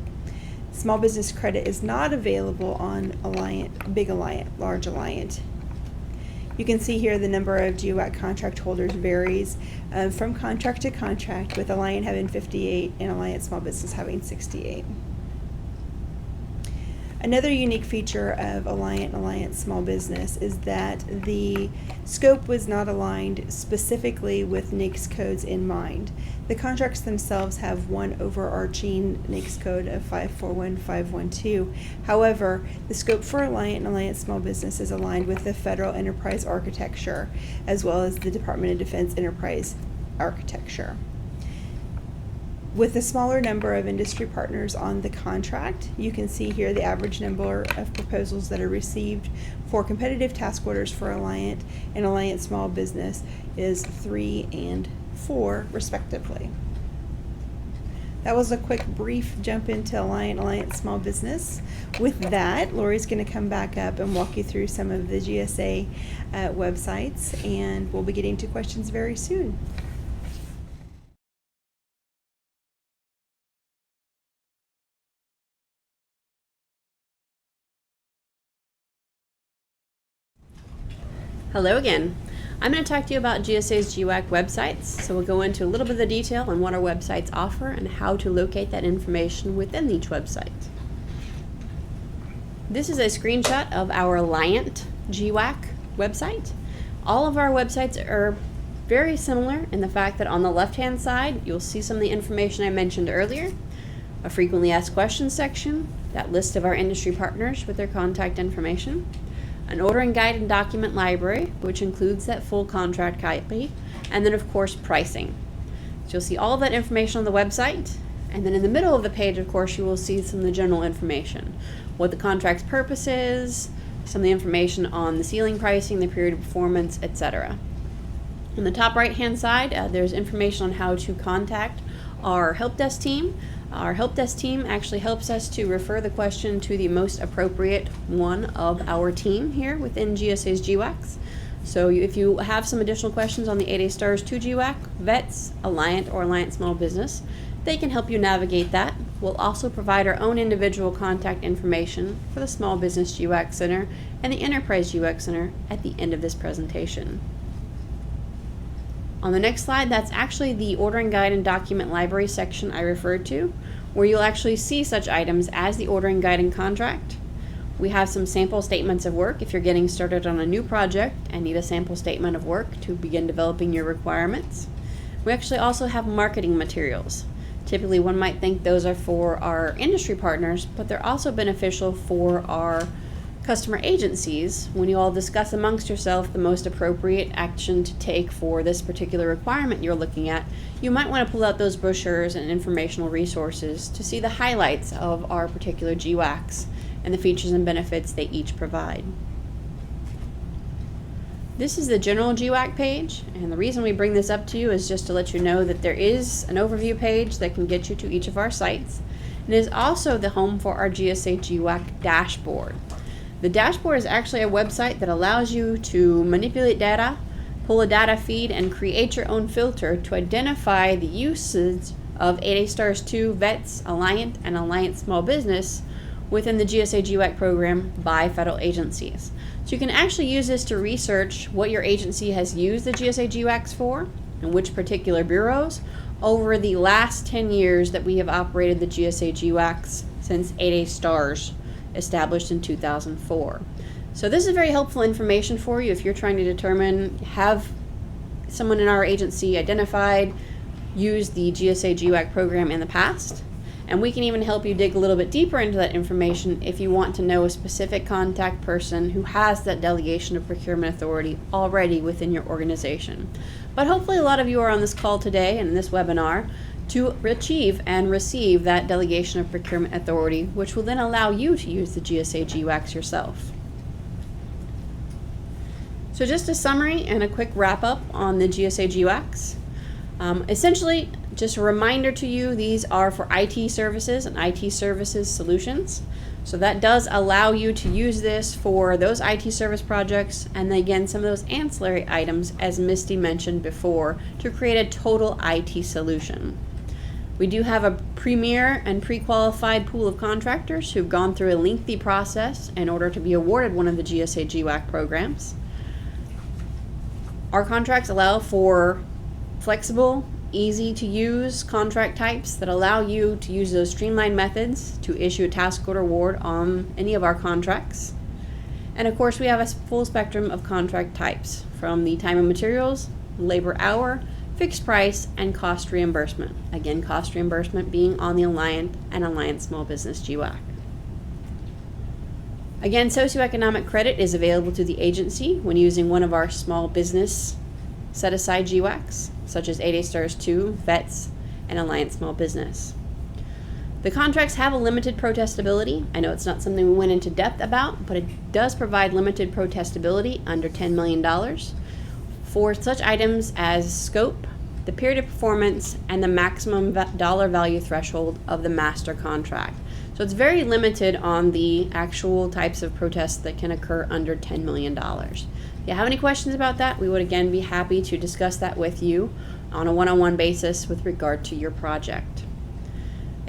Small business credit is not available on Alliant, Big Alliant, Large Alliant. You can see here the number of GWAC contract holders varies from contract to contract, with Alliant having 58 and Alliant Small Business having 68. Another unique feature of Alliant and Alliant Small Business is that the scope was not aligned specifically with NAICS codes in mind. The contracts themselves have one overarching NAICS code of 541512. However, the scope for Alliant and Alliant Small Business is aligned with the Federal Enterprise Architecture as well as the Department of Defense Enterprise Architecture. With a smaller number of industry partners on the contract, you can see here the average number of proposals that are received for competitive task orders for Alliant and Alliant Small Business is 3 and 4 respectively. That was a quick brief jump into Alliant Small Business. With that, Lori's going to come back up and walk you through some of the GSA websites, and we'll be getting to questions very soon. Hello again. I'm going to talk to you about GSA's GWAC websites. So we'll go into a little bit of the detail on what our websites offer and how to locate that information within each website. This is a screenshot of our Alliant GWAC website. All of our websites are very similar in the fact that on the left-hand side, you'll see some of the information I mentioned earlier, a frequently asked questions section, that list of our industry partners with their contact information, an ordering guide and document library, which includes that full contract copy, and then of course pricing. So you'll see all of that information on the website, and then in the middle of the page, of course, you will see some of the general information, what the contract's purpose is, some of the information on the ceiling pricing, the period of performance, etc. On the top right-hand side, there's information on how to contact our help desk team. Our help desk team actually helps us to refer the question to the most appropriate one of our team here within GSA's GWACs. So if you have some additional questions on the 8A Stars 2 GWAC, VETS, Alliant, or Alliant Small Business, they can help you navigate that. We'll also provide our own individual contact information for the Small Business GWAC Center and the Enterprise GWAC Center at the end of this presentation. On the next slide, that's actually the ordering guide and document library section I referred to, where you'll actually see such items as the ordering guide and contract. We have some sample statements of work if you're getting started on a new project and need a sample statement of work to begin developing your requirements. We actually also have marketing materials. Typically, one might think those are for our industry partners, but they're also beneficial for our customer agencies when you all discuss amongst yourself the most appropriate action to take for this particular requirement you're looking at. You might want to pull out those brochures and informational resources to see the highlights of our particular GWACs and the features and benefits they each provide. This is the general GWAC page, and the reason we bring this up to you is just to let you know that there is an overview page that can get you to each of our sites. It is also the home for our GSA GWAC dashboard. The dashboard is actually a website that allows you to manipulate data, pull a data feed, and create your own filter to identify the usage of 8A Stars 2, VETS, Alliant, and Alliant Small Business within the GSA GWAC program by federal agencies. So you can actually use this to research what your agency has used the GSA GWACs for and which particular bureaus over the last 10 years that we have operated the GSA GWACs since 8A Stars established in 2004. So this is very helpful information for you if you're trying to determine, have someone in our agency identified, used the GSA GWAC program in the past, and we can even help you dig a little bit deeper into that information if you want to know a specific contact person who has that delegation of procurement authority already within your organization. But hopefully a lot of you are on this call today and in this webinar to achieve and receive that delegation of procurement authority, which will then allow you to use the GSA GWACs yourself. So just a summary and a quick wrap up on the GSA GWACs. Essentially, just a reminder to you, these are for IT services and IT services solutions. So that does allow you to use this for those IT service projects and again some of those ancillary items as Misty mentioned before to create a total IT solution. We do have a premier and pre-qualified pool of contractors who've gone through a lengthy process in order to be awarded one of the GSA GWAC programs. Our contracts allow for flexible, easy to use contract types that allow you to use those streamlined methods to issue a task order award on any of our contracts. And of course we have a full spectrum of contract types from the time and materials, labor hour, fixed price, and cost reimbursement. Again, cost reimbursement being on the Alliant and Alliant Small Business GWAC. Again, socioeconomic credit is available to the agency when using one of our small business set-aside GWACs, such as 8A Stars 2, VETS, and Alliant Small Business. The contracts have a limited protestability. I know it's not something we went into depth about, but it does provide limited protestability under $10 million for such items as scope, the period of performance, and the maximum dollar value threshold of the master contract. So it's very limited on the actual types of protests that can occur under $10 million. If you have any questions about that, we would again be happy to discuss that with you on a one-on-one basis with regard to your project.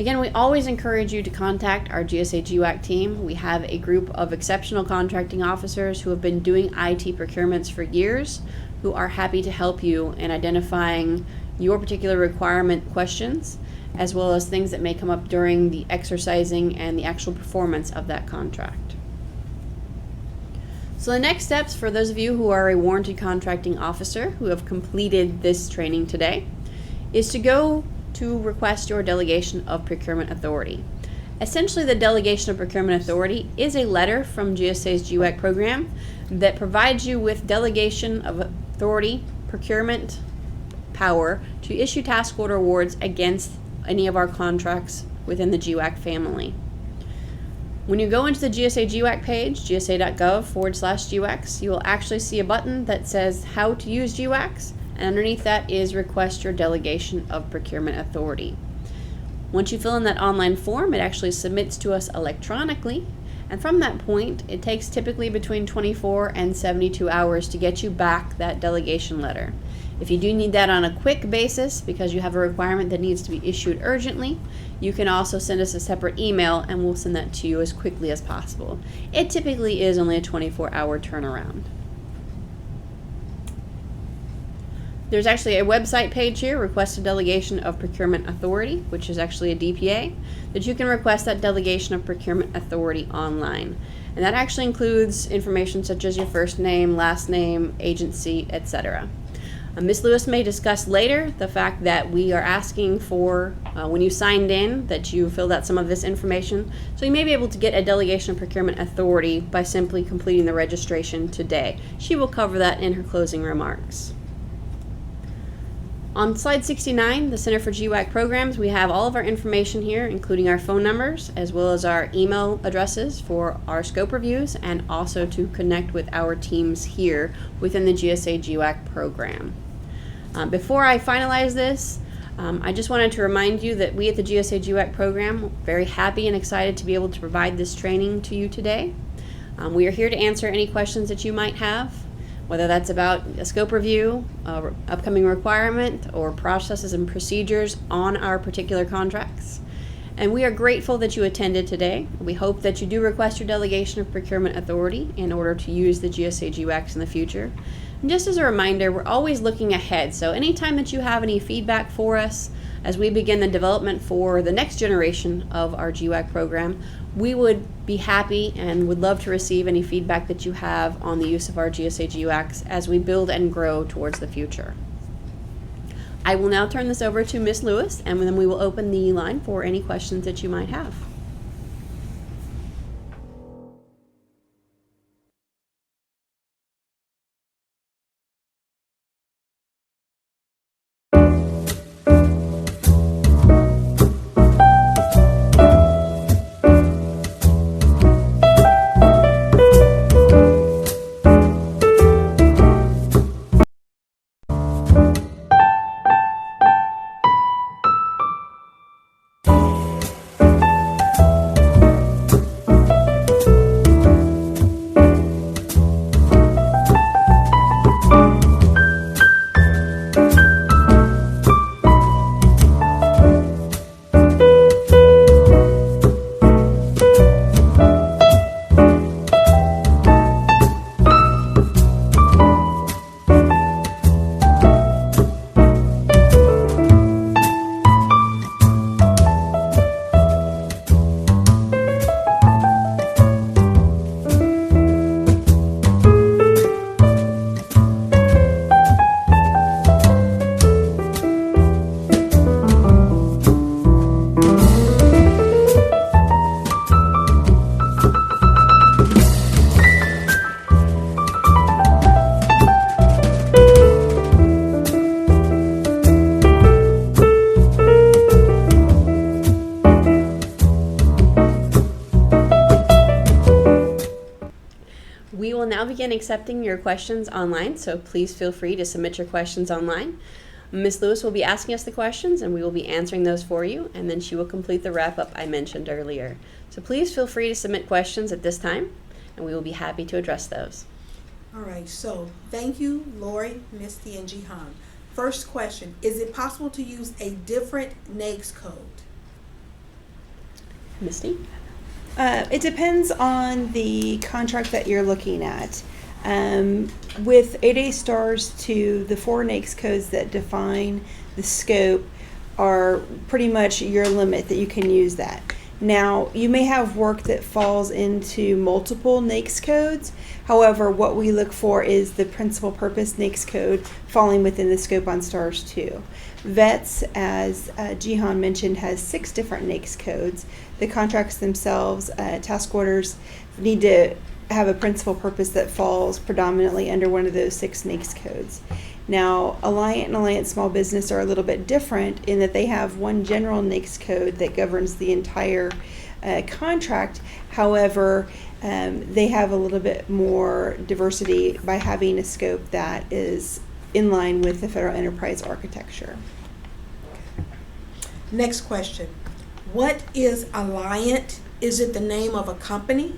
Again, we always encourage you to contact our GSA GWAC team. We have a group of exceptional contracting officers who have been doing IT procurements for years, who are happy to help you in identifying your particular requirement questions, as well as things that may come up during the exercising and the actual performance of that contract. So the next steps for those of you who are a warranted contracting officer who have completed this training today is to go to request your Delegation of Procurement Authority. Essentially, the Delegation of Procurement Authority is a letter from GSA's GWAC program that provides you with delegation of authority, procurement power to issue task order awards against any of our contracts within the GWAC family. When you go into the GSA GWAC page, gsa.gov/GWACs, you will actually see a button that says how to use GWACs, and underneath that is request your Delegation of Procurement Authority. Once you fill in that online form, it actually submits to us electronically, and from that point, it takes typically between 24 and 72 hours to get you back that delegation letter. If you do need that on a quick basis because you have a requirement that needs to be issued urgently, you can also send us a separate email and we'll send that to you as quickly as possible. It typically is only a 24-hour turnaround. There's actually a website page here, Request a Delegation of Procurement Authority, which is actually a DPA, that you can request that Delegation of Procurement Authority online. And that actually includes information such as your first name, last name, agency, etc. Ms. Lewis may discuss later the fact that we are asking for, when you signed in, that you filled out some of this information. So you may be able to get a Delegation of Procurement Authority by simply completing the registration today. She will cover that in her closing remarks. On slide 69, the Center for GWAC Programs, we have all of our information here, including our phone numbers, as well as our email addresses for our scope reviews, and also to connect with our teams here within the GSA GWAC program. Before I finalize this, I just wanted to remind you that we at the GSA GWAC program are very happy and excited to be able to provide this training to you today. We are here to answer any questions that you might have, whether that's about a scope review, upcoming requirement, or processes and procedures on our particular contracts. And we are grateful that you attended today. We hope that you do request your Delegation of Procurement Authority in order to use the GSA GWACs in the future. And just as a reminder, we're always looking ahead. So anytime that you have any feedback for us as we begin the development for the next generation of our GWAC program, we would be happy and would love to receive any feedback that you have on the use of our GSA GWACs as we build and grow towards the future. I will now turn this over to Ms. Lewis, and then we will open the line for any questions that you might have. We will now begin accepting your questions online, so please feel free to submit your questions online. Ms. Lewis will be asking us the questions and we will be answering those for you, and then she will complete the wrap-up I mentioned earlier. So please feel free to submit questions at this time and we will be happy to address those. All right, so thank you, Lori, Misty, and Jihan. First question, is it possible to use a different NAICS code? Misty? It depends on the contract that you're looking at. With 8A stars 2, the 4 NAICS codes that define the scope are pretty much your limit that you can use that. Now, you may have work that falls into multiple NAICS codes. However, what we look for is the principal purpose NAICS code falling within the scope on stars 2. Vets, as Jihan mentioned, has 6 different NAICS codes. The contracts themselves, task orders, need to have a principal purpose that falls predominantly under one of those 6 NAICS codes. Now, Alliant and Alliant Small Business are a little bit different in that they have one general NAICS code that governs the entire contract. However, they have a little bit more diversity by having a scope that is in line with the federal enterprise architecture. Next question. What is Alliant? Is it the name of a company?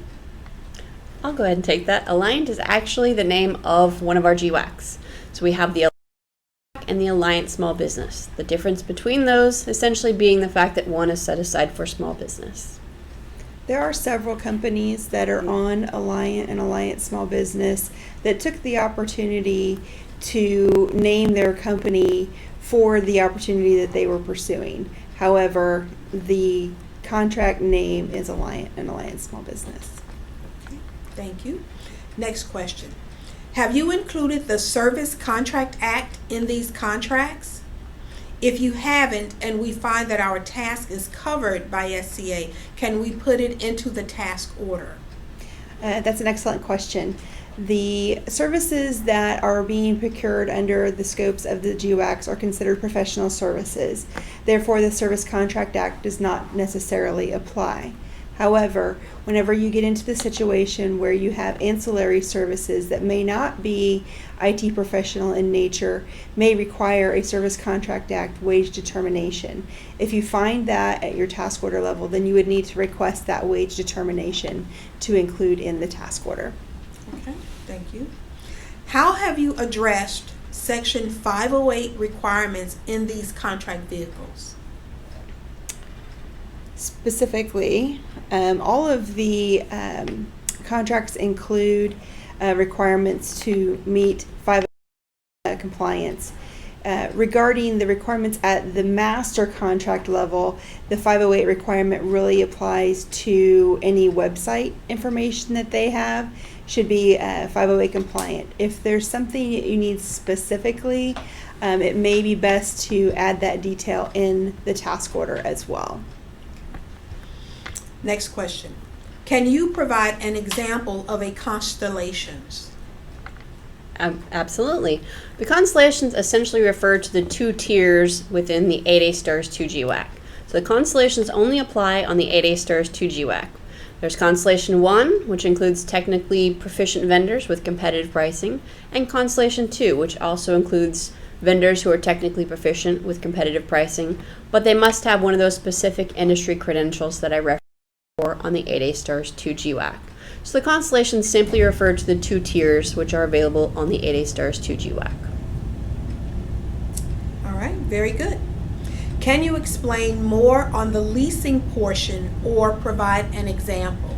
I'll go ahead and take that. Alliant is actually the name of one of our GWACs. So we have the Alliant and the Alliant Small Business. The difference between those essentially being the fact that one is set aside for small business. There are several companies that are on Alliant and Alliant Small Business that took the opportunity to name their company for the opportunity that they were pursuing. However, the contract name is Alliant and Alliant Small Business. Okay, thank you. Next question. Have you included the Service Contract Act in these contracts? If you haven't, and we find that our task is covered by SCA, can we put it into the task order? That's an excellent question. The services that are being procured under the scopes of the GWACs are considered professional services. Therefore, the Service Contract Act does not necessarily apply. However, whenever you get into the situation where you have ancillary services that may not be IT professional in nature, may require a Service Contract Act wage determination. If you find that at your task order level, then you would need to request that wage determination to include in the task order. Okay, thank you. How have you addressed Section 508 requirements in these contract vehicles? Specifically, all of the contracts include requirements to meet 508 compliance. Regarding the requirements at the master contract level, the 508 requirement really applies to any website information that they have should be 508 compliant. If there's something that you need specifically, it may be best to add that detail in the task order as well. Next question. Can you provide an example of a constellations? Absolutely. The constellations essentially refer to the 2 tiers within the 8A Stars 2 GWAC. So the constellations only apply on the 8A Stars 2 GWAC. There's Constellation 1, which includes technically proficient vendors with competitive pricing, and Constellation 2, which also includes vendors who are technically proficient with competitive pricing, but they must have one of those specific industry credentials that I referenced on the 8A Stars 2 GWAC. So the constellations simply refer to the 2 tiers which are available on the 8A Stars 2 GWAC. All right, very good. Can you explain more on the leasing portion or provide an example?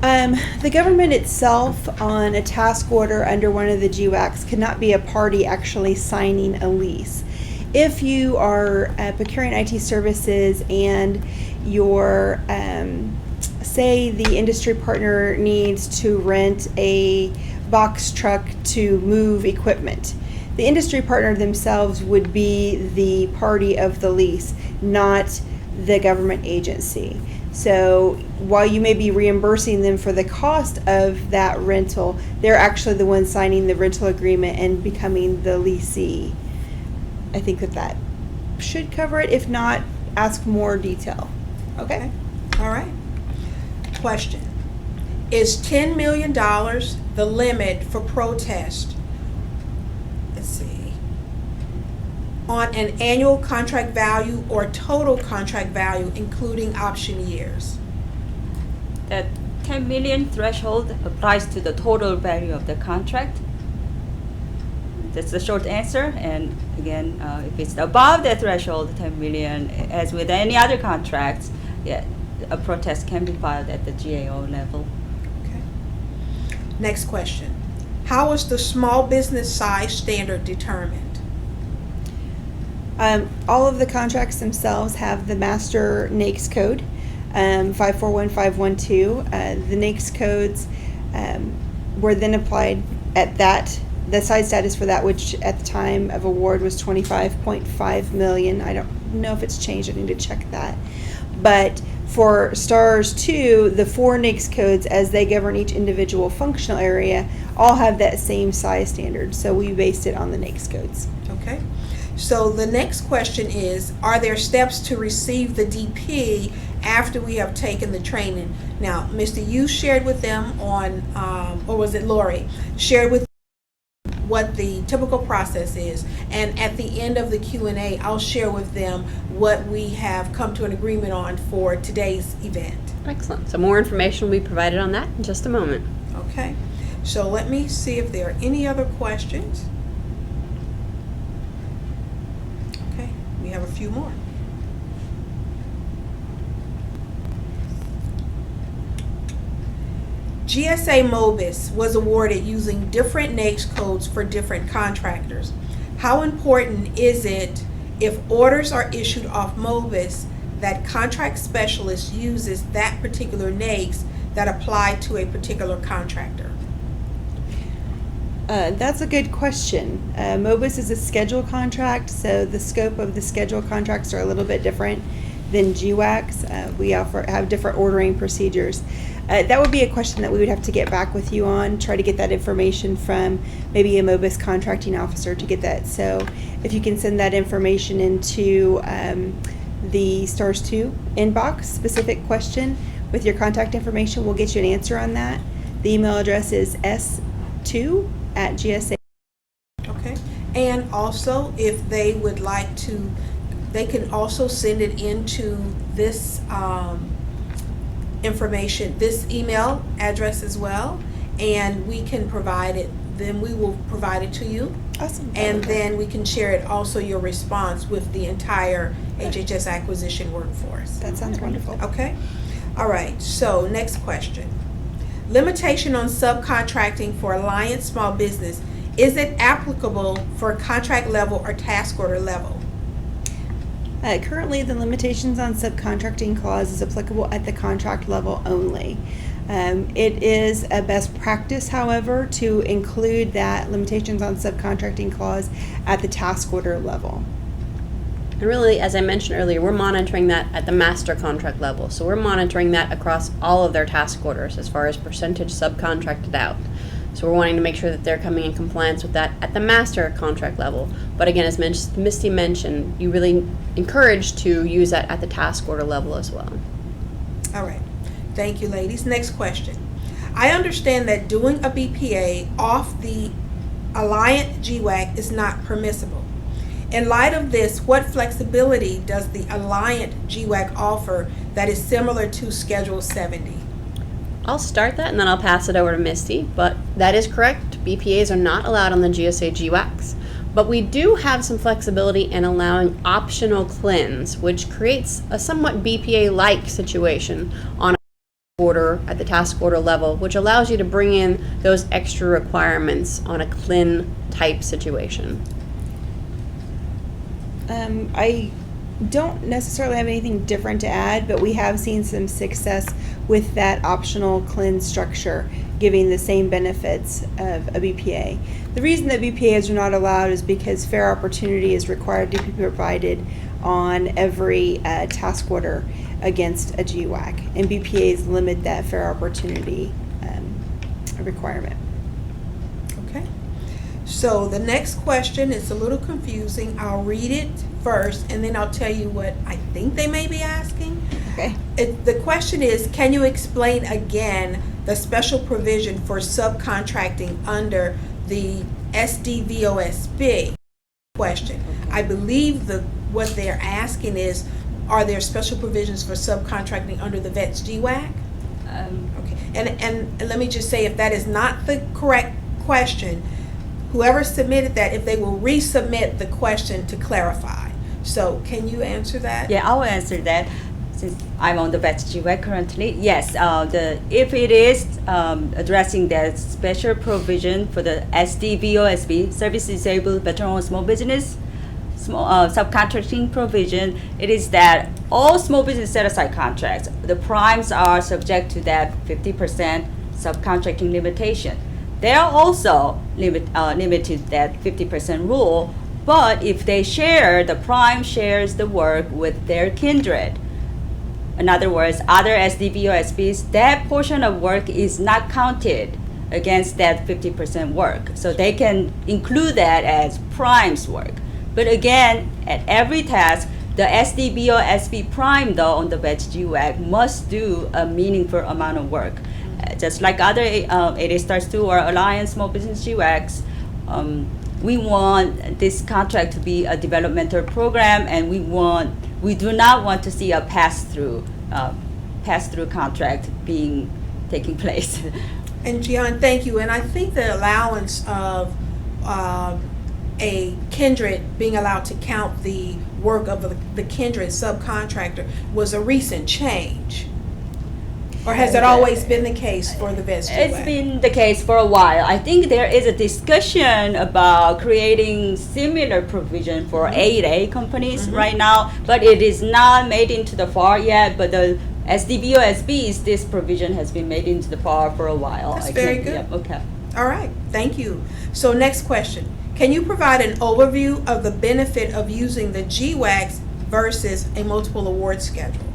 The government itself on a task order under one of the GWACs cannot be a party actually signing a lease. If you are procuring IT services and your, say the industry partner needs to rent a box truck to move equipment, the industry partner themselves would be the party of the lease, not the government agency. So while you may be reimbursing them for the cost of that rental, they're actually the ones signing the rental agreement and becoming the lessee. I think that should cover it. If not, ask more detail. Okay? All right. Question. Is $10 million the limit for protest? Let's see. On an annual contract value or total contract value, including option years? That 10 million threshold applies to the total value of the contract. that's the short answer. And again, if it's above the threshold, 10 million, as with any other contracts, yeah, a protest can be filed at the GAO level. Okay. Next question. How is the small business size standard determined? All of the contracts themselves have the master NAICS code, 541512. The NAICS codes were then applied at that. The size status for that, which at the time of award was 25.5 million. I don't know if it's changed. I need to check that. But for STARS 2, the 4 NAICS codes, as they govern each individual functional area, all have that same size standard. So we based it on the NAICS codes. Okay. So the next question is, are there steps to receive the DP after we have taken the training? Now, Mr. You shared with them on, or was it Lori, shared with what the typical process is, and at the end of the Q&A, I'll share with them what we have come to an agreement on for today's event. Excellent. So more information will be provided on that in just a moment. Okay, so let me see if there are any other questions. Okay, we have a few more. GSA MOBIS was awarded using different NAICS codes for different contractors. How important is it if orders are issued off MOBIS that contract specialist uses that particular NAICS that apply to a particular contractor? That's a good question. MOBIS is a schedule contract, so the scope of the schedule contracts are a little bit different than GWACs. We have different ordering procedures. That would be a question that we would have to get back with you on, try to get that information from maybe a MOBIS contracting officer to get that. So if you can send that information into the STARS 2 inbox, specific question with your contact information, we'll get you an answer on that. The email address is s2@GSA. Okay, and also if they would like to, they can also send it into this information, this email address as well, and we can provide it, then we will provide it to you. Awesome. And then we can share it, also your response with the entire HHS acquisition workforce. That sounds wonderful. Okay? All right, so next question. Limitation on subcontracting for Alliant small business, is it applicable for contract level or task order level? Currently, the limitations on subcontracting clause is applicable at the contract level only. It is a best practice, however, to include that limitations on subcontracting clause at the task order level. And really, as I mentioned earlier, we're monitoring that at the master contract level. So we're monitoring that across all of their task orders as far as percentage subcontracted out. So we're wanting to make sure that they're coming in compliance with that at the master contract level. But again, as Misty mentioned, you really encourage to use that at the task order level as well. All right. Thank you, ladies. Next question. I understand that doing a BPA off the Alliant GWAC is not permissible. In light of this, what flexibility does the Alliant GWAC offer that is similar to Schedule 70? I'll start that and then I'll pass it over to Misty, but that is correct. BPAs are not allowed on the GSA GWACs, but we do have some flexibility in allowing optional CLINs, which creates a somewhat BPA-like situation on a order at the task order level, which allows you to bring in those extra requirements on a CLIN type situation. I don't necessarily have anything different to add, but we have seen some success with that optional CLIN structure giving the same benefits of a BPA. The reason that BPAs are not allowed is because fair opportunity is required to be provided on every task order against a GWAC, and BPAs limit that fair opportunity requirement. Okay. So the next question is a little confusing. I'll read it first and then I'll tell you what I think they may be asking. Okay. The question is, can you explain again the special provision for subcontracting under the SDVOSB question? I believe what they're asking is, are there special provisions for subcontracting under the VETS GWAC? Okay, and let me just say, if that is not the correct question, whoever submitted that, if they will resubmit the question to clarify. So can you answer that? Yeah, I will answer that since I'm on the batch GWAC currently. Yes, if it is addressing that special provision for the SDVOSB, Service Disabled Veteran Small Business subcontracting provision, it is that all small business set-aside contracts, the primes are subject to that 50% subcontracting limitation. They are also limited that 50% rule, but if they share, the prime shares the work with their kindred. In other words, other SDVOSBs, that portion of work is not counted against that 50% work. So they can include that as prime's work. But again, at every task, the SDVOSB prime, though, on the batch GWAC must do a meaningful amount of work. Just like other 8A Stars 2 or Alliant small business GWACs, we want this contract to be a developmental program, and we do not want to see a pass-through contract taking place. And Gian, thank you. And I think the allowance of a kindred being allowed to count the work of the kindred subcontractor was a recent change. Or has it always been the case for the VETS GWAC? It's been the case for a while. I think there is a discussion about creating similar provision for 8A companies right now, but it is not made into the FAR yet. But the SDVOSBs, this provision has been made into the FAR for a while. That's very good. Yeah, okay. All right, thank you. So next question. Can you provide an overview of the benefit of using the GWACs versus a multiple award schedule?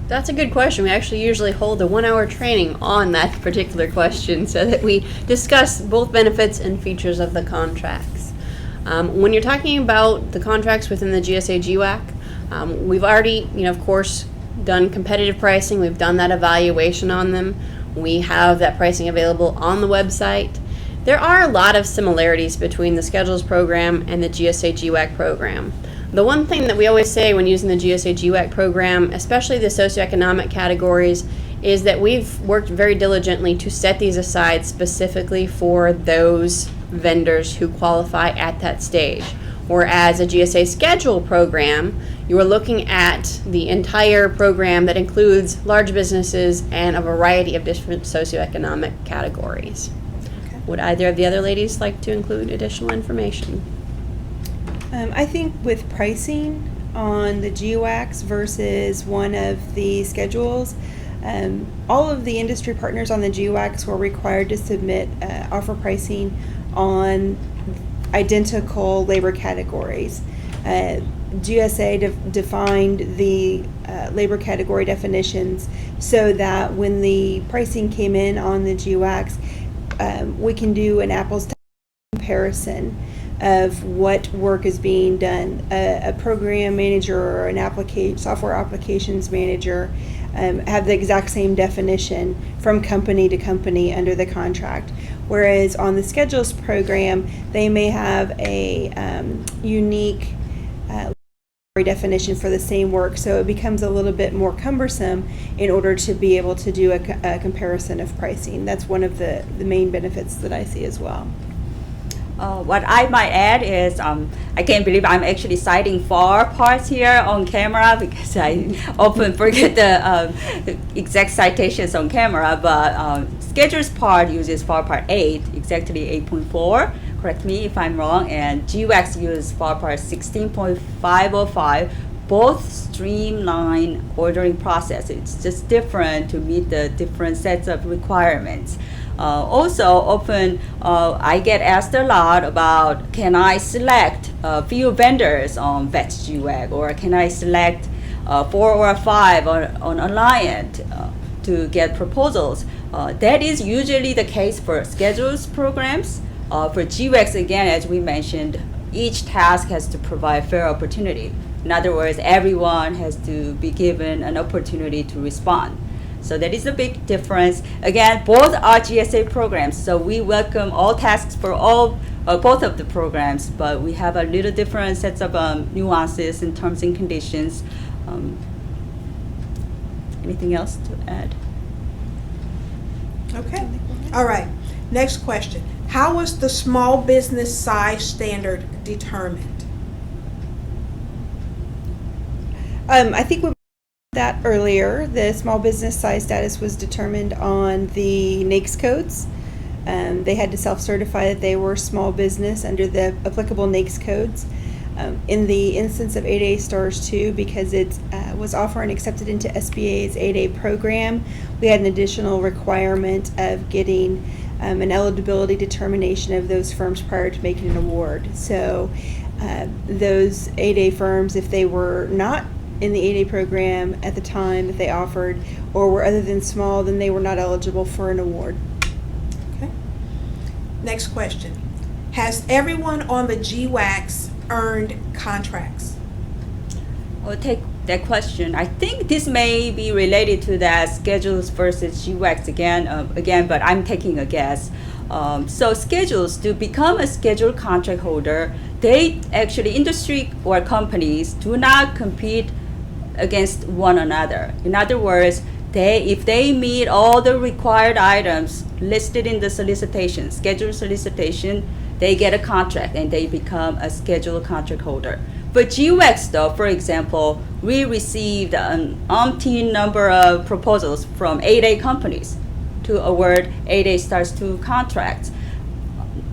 That's a good question. We actually usually hold a 1-hour training on that particular question so that we discuss both benefits and features of the contracts. When you're talking about the contracts within the GSA GWAC, we've already, of course, done competitive pricing. We've done that evaluation on them. We have that pricing available on the website. There are a lot of similarities between the Schedules program and the GSA GWAC program. The one thing that we always say when using the GSA GWAC program, especially the socioeconomic categories, is that we've worked very diligently to set these aside specifically for those vendors who qualify at that stage. Whereas a GSA schedule program, you are looking at the entire program that includes large businesses and a variety of different socioeconomic categories. Okay. Would either of the other ladies like to include additional information? I think with pricing on the GWACs versus one of the schedules, all of the industry partners on the GWACs were required to submit offer pricing on identical labor categories. GSA defined the labor category definitions so that when the pricing came in on the GWACs, we can do an apples to comparison of what work is being done. A program manager or an software applications manager have the exact same definition from company to company under the contract. Whereas on the Schedules program, they may have a unique definition for the same work, so it becomes a little bit more cumbersome in order to be able to do a comparison of pricing. That's one of the main benefits that I see as well. What I might add is I can't believe I'm actually citing FAR parts here on camera because I often forget the exact citations on camera, but Schedules part uses FAR part 8, exactly 8.4, correct me if I'm wrong, and GWACs use FAR part 16.505, both streamline ordering process. It's just different to meet the different sets of requirements. Also, often I get asked a lot about, can I select a few vendors on VETS GWAC, or can I select 4 or 5 on Alliant to get proposals? That is usually the case for Schedules programs. For GWACs, again, as we mentioned, each task has to provide fair opportunity. In other words, everyone has to be given an opportunity to respond. So that is a big difference. Again, both are GSA programs, so we welcome all tasks for both of the programs, but we have a little different sets of nuances in terms and conditions. Anything else to add? Okay. All right. Next question. How was the small business size standard determined? I think we that earlier. The small business size status was determined on the NAICS codes. They had to self-certify that they were small business under the applicable NAICS codes. In the instance of 8A Stars 2, because it was offered and accepted into SBA's 8A program, we had an additional requirement of getting an eligibility determination of those firms prior to making an award. So those 8A firms, if they were not in the 8A program at the time that they offered, or were other than small, then they were not eligible for an award. Okay. Next question. Has everyone on the GWACs earned contracts? I'll take that question. I think this may be related to that schedules versus GWACs again, but I'm taking a guess. So schedules, to become a scheduled contract holder, they actually, industry or companies do not compete against one another. In other words, if they meet all the required items listed in the solicitation, scheduled solicitation, they get a contract and they become a scheduled contract holder. But GWACs, though, for example, we received an umpteen number of proposals from 8A companies to award 8A Stars 2 contracts.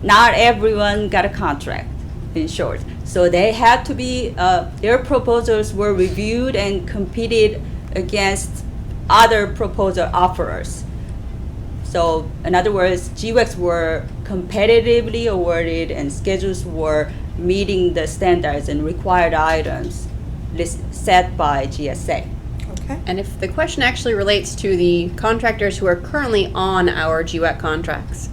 Not everyone got a contract, in short. So they had to be, their proposals were reviewed and competed against other proposal offerers. So in other words, GWACs were competitively awarded and schedules were meeting the standards and required items set by GSA. Okay. And if the question actually relates to the contractors who are currently on our GWAC contracts,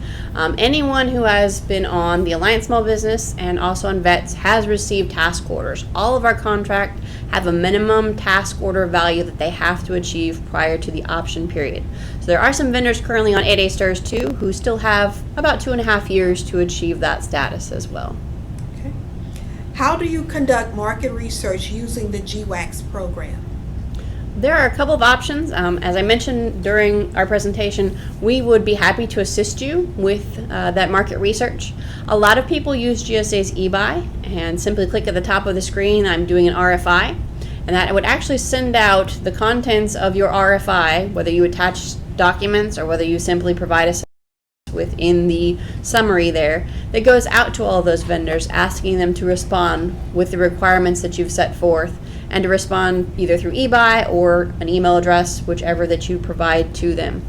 anyone who has been on the Alliant Small Business and also on VETS has received task orders. All of our contracts have a minimum task order value that they have to achieve prior to the option period. So there are some vendors currently on 8A Stars 2 who still have about 2.5 years to achieve that status as well. Okay. How do you conduct market research using the GWACs program? There are a couple of options. As I mentioned during our presentation, we would be happy to assist you with that market research. A lot of people use GSA's eBuy and simply click at the top of the screen, I'm doing an RFI, and that would actually send out the contents of your RFI, whether you attach documents or whether you simply provide us within the summary there, that goes out to all of those vendors, asking them to respond with the requirements that you've set forth, and to respond either through eBuy or an email address, whichever that you provide to them.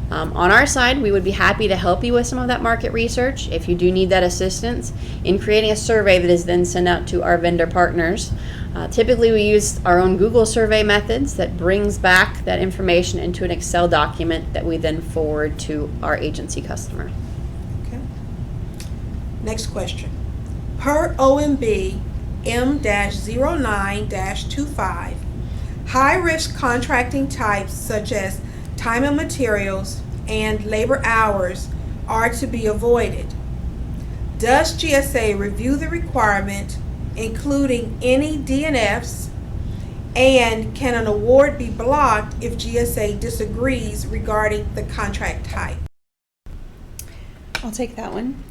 On our side, we would be happy to help you with some of that market research if you do need that assistance in creating a survey that is then sent out to our vendor partners. Typically, we use our own Google survey methods that brings back that information into an Excel document that we then forward to our agency customer. Okay. Next question. Per OMB M-09-25, high-risk contracting types such as time and materials and labor hours are to be avoided. Does GSA review the requirement, including any DNFs, and can an award be blocked if GSA disagrees regarding the contract type? I'll take that one.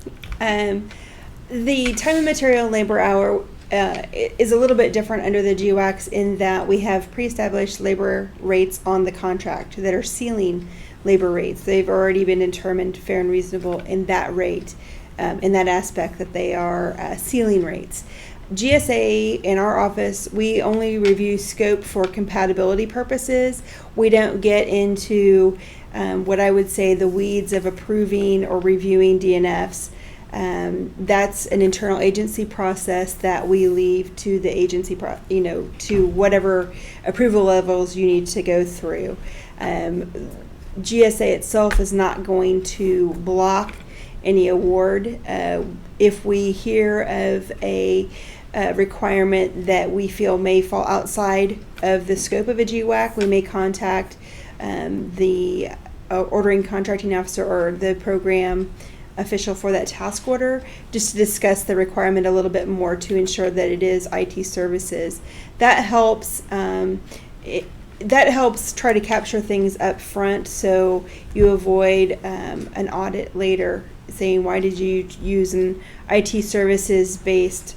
The time and material labor hour is a little bit different under the GWACs in that we have pre-established labor rates on the contract that are ceiling labor rates. They've already been determined fair and reasonable in that rate, in that aspect that they are ceiling rates. GSA in our office, we only review scope for compatibility purposes. We don't get into what I would say the weeds of approving or reviewing DNFs. That's an internal agency process that we leave to the agency, to whatever approval levels you need to go through. GSA itself is not going to block any award. If we hear of a requirement that we feel may fall outside of the scope of a GWAC, we may contact the ordering contracting officer or the program official for that task order just to discuss the requirement a little bit more to ensure that it is IT services. That helps that helps try to capture things up front so you avoid an audit later saying, why did you use an IT services based,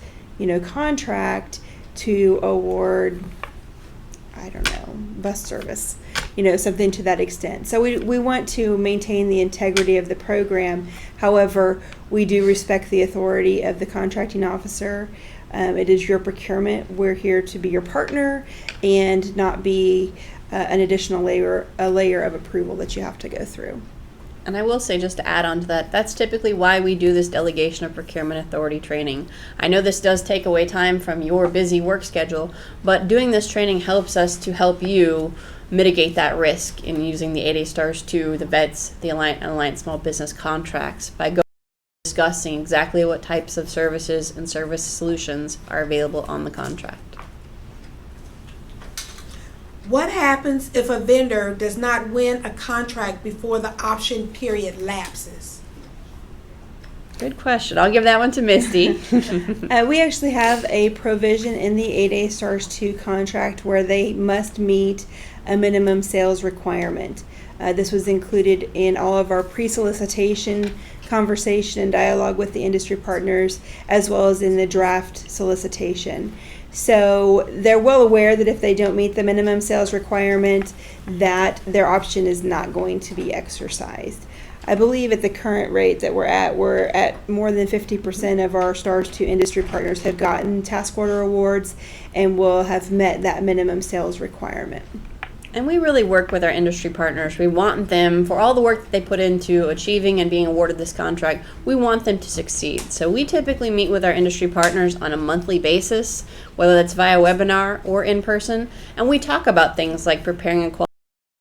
contract to award, I don't know, bus service, something to that extent. So we want to maintain the integrity of the program. However, we do respect the authority of the contracting officer. It is your procurement. We're here to be your partner and not be an additional layer of approval that you have to go through. And I will say, just to add on to that, that's typically why we do this Delegation of Procurement Authority training. I know this does take away time from your busy work schedule, but doing this training helps us to help you mitigate that risk in using the 8A Stars 2, the VETS, the Alliant, and Alliant Small Business contracts by discussing exactly what types of services and service solutions are available on the contract. What happens if a vendor does not win a contract before the option period lapses? Good question. I'll give that one to Misty. We actually have a provision in the 8A Stars 2 contract where they must meet a minimum sales requirement. This was included in all of our pre-solicitation conversation and dialogue with the industry partners, as well as in the draft solicitation. So they're well aware that if they don't meet the minimum sales requirement, that their option is not going to be exercised. I believe at the current rate that we're at more than 50% of our Stars 2 industry partners have gotten task order awards and will have met that minimum sales requirement. And we really work with our industry partners. We want them, for all the work that they put into achieving and being awarded this contract, we want them to succeed. So we typically meet with our industry partners on a monthly basis, whether that's via webinar or in person, and we talk about things like preparing a quality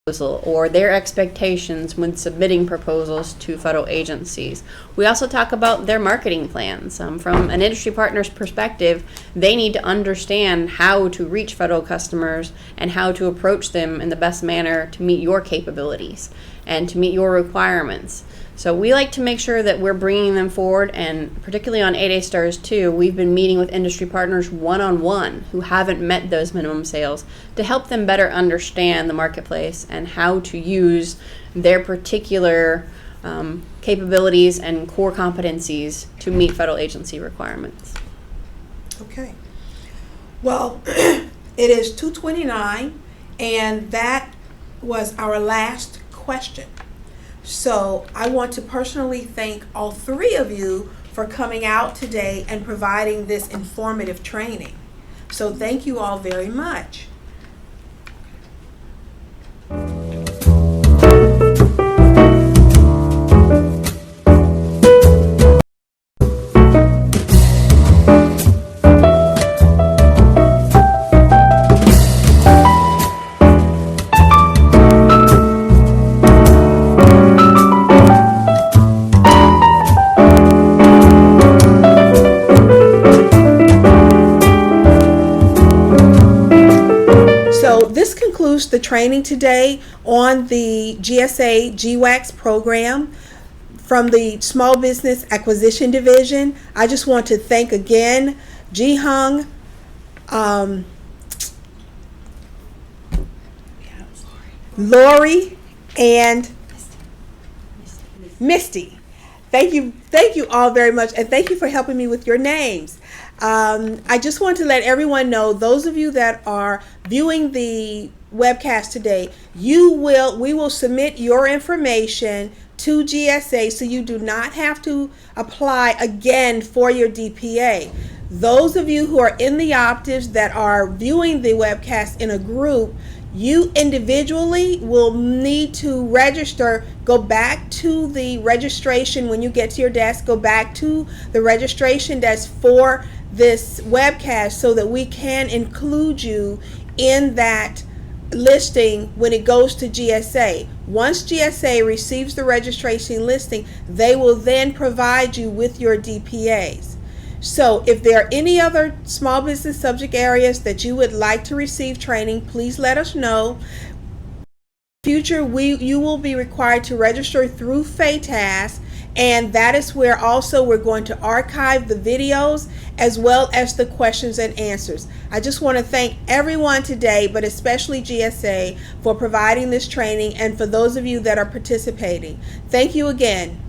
proposal or their expectations when submitting proposals to federal agencies. We also talk about their marketing plans. From an industry partner's perspective, they need to understand how to reach federal customers and how to approach them in the best manner to meet your capabilities and to meet your requirements. So we like to make sure that we're bringing them forward, and particularly on 8A Stars 2, we've been meeting with industry partners one-on-one who haven't met those minimum sales to help them better understand the marketplace and how to use their particular capabilities and core competencies to meet federal agency requirements. Okay. Well, it is 2:29, and that was our last question. So I want to personally thank all three of you for coming out today and providing this informative training. So thank you all very much. The training today on the GSA GWACs program from the Small Business Acquisition Division. I just want to thank again Ji-Hung, Lori, and Misty. Thank you all very much, and thank you for helping me with your names. I just want to let everyone know, those of you that are viewing the webcast today, we will submit your information to GSA so you do not have to apply again for your DPA. Those of you who are in the optives that are viewing the webcast in a group, you individually will need to register. Go back to the registration when you get to your desk. Go back to the registration desk for this webcast so that we can include you in that listing when it goes to GSA. Once GSA receives the registration listing, they will then provide you with your DPAs. So if there are any other small business subject areas that you would like to receive training, please let us know. In the future, you will be required to register through FATAS, And that is where also we're going to archive the videos as well as the questions and answers. I just want to thank everyone today, but especially GSA, for providing this training and for those of you that are participating. Thank you again.